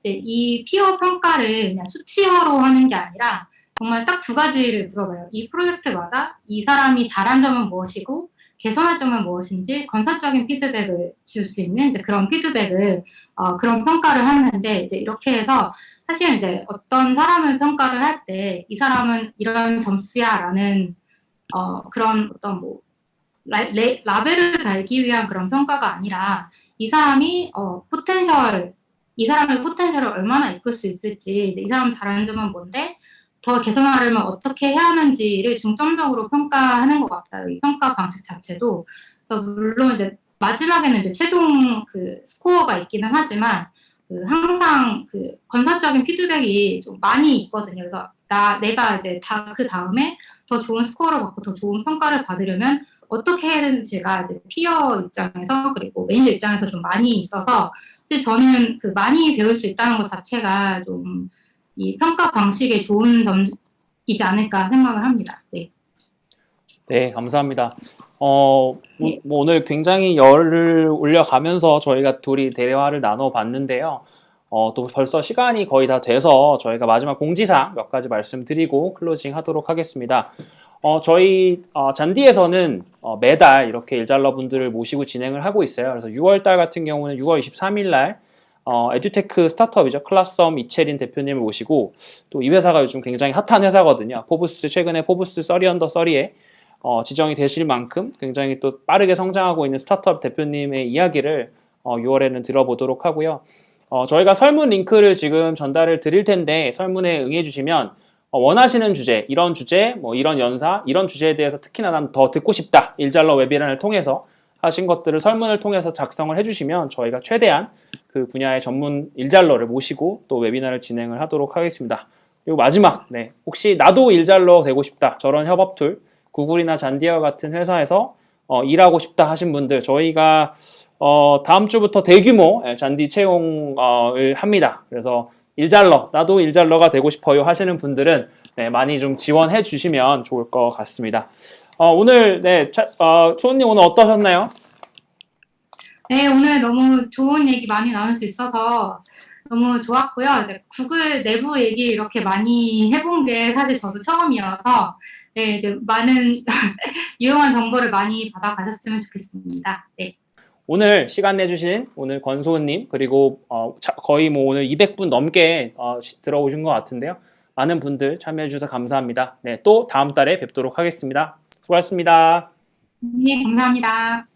이 피어 평가를 그냥 수치화로 하는 게 아니라 정말 딱 두 가지를 물어봐요. 이 프로젝트마다 이 사람이 잘한 점은 무엇이고 개선할 점은 무엇인지 건설적인 피드백을 줄 수 있는 이제 그런 피드백을 그런 평가를 하는데, 이제 이렇게 해서 사실 이제 어떤 사람을 평가를 할 때 이 사람은 이런 점수야라는 그런 어떤 뭐 라벨을 달기 위한 그런 평가가 아니라 이 사람이 이 사람의 포텐셜을 얼마나 이끌 수 있을지, 이 사람 잘하는 점은 뭔데 더 개선하려면 어떻게 해야 하는지를 중점적으로 평가하는 것 같아요. 이 평가 방식 자체도. 물론 이제 마지막에는 이제 최종 그 스코어가 있기는 하지만 항상 그 건설적인 피드백이 좀 많이 있거든요. 그래서 내가 이제 그 다음에 더 좋은 스코어를 받고 더 좋은 평가를 받으려면 어떻게 해야 되는지가 이제 피어 입장에서 그리고 매니저 입장에서 좀 많이 있어서, 저는 그 많이 배울 수 있다는 것 자체가 좀 이 평가 방식의 좋은 점이지 않을까 생각을 합니다. 네. 네, 감사합니다. 뭐 오늘 굉장히 열을 올려가면서 저희가 둘이 대화를 나눠봤는데요. 또 벌써 시간이 거의 다 돼서 저희가 마지막 공지사항 몇 가지 말씀드리고 클로징 하도록 하겠습니다. 저희 잔디에서는 매달 이렇게 일잘러 분들을 모시고 진행을 하고 있어요. 그래서 6월달 같은 경우는 6월 23일 날 에듀테크 스타트업이죠. 클라썸 이채린 대표님을 모시고 또 이 회사가 요즘 굉장히 핫한 회사거든요. 최근에 포브스 30 언더 30에 지정이 되실 만큼 굉장히 또 빠르게 성장하고 있는 스타트업 대표님의 이야기를 6월에는 들어보도록 하고요. 저희가 설문 링크를 지금 전달을 드릴 텐데 설문에 응해주시면 원하시는 주제, 이런 주제, 뭐 이런 연사, 이런 주제에 대해서 특히나 난 더 듣고 싶다. 일잘러 웨비나를 통해서 하신 것들을 설문을 통해서 작성을 해주시면 저희가 최대한 그 분야의 전문 일잘러를 모시고 또 웨비나를 진행을 하도록 하겠습니다. 그리고 마지막, 혹시 나도 일잘러 되고 싶다. 저런 협업 툴, 구글이나 잔디와 같은 회사에서 일하고 싶다 하신 분들, 저희가 다음 주부터 대규모 잔디 채용을 합니다. 그래서 나도 일잘러가 되고 싶어요 하시는 분들은 많이 좀 지원해 주시면 좋을 것 같습니다. 오늘 초은님 오늘 어떠셨나요? 네, 오늘 너무 좋은 얘기 많이 나눌 수 있어서 너무 좋았고요. 이제 구글 내부 얘기 이렇게 많이 해본 게 사실 저도 처음이어서 네, 이제 많은 유용한 정보를 많이 받아가셨으면 좋겠습니다. 네. 오늘 시간 내주신 오늘 권소은님 그리고 거의 뭐 오늘 200분 넘게 들어오신 것 같은데요. 많은 분들 참여해 주셔서 감사합니다. 네, 또 다음 달에 뵙도록 하겠습니다. 수고하셨습니다. 네, 감사합니다.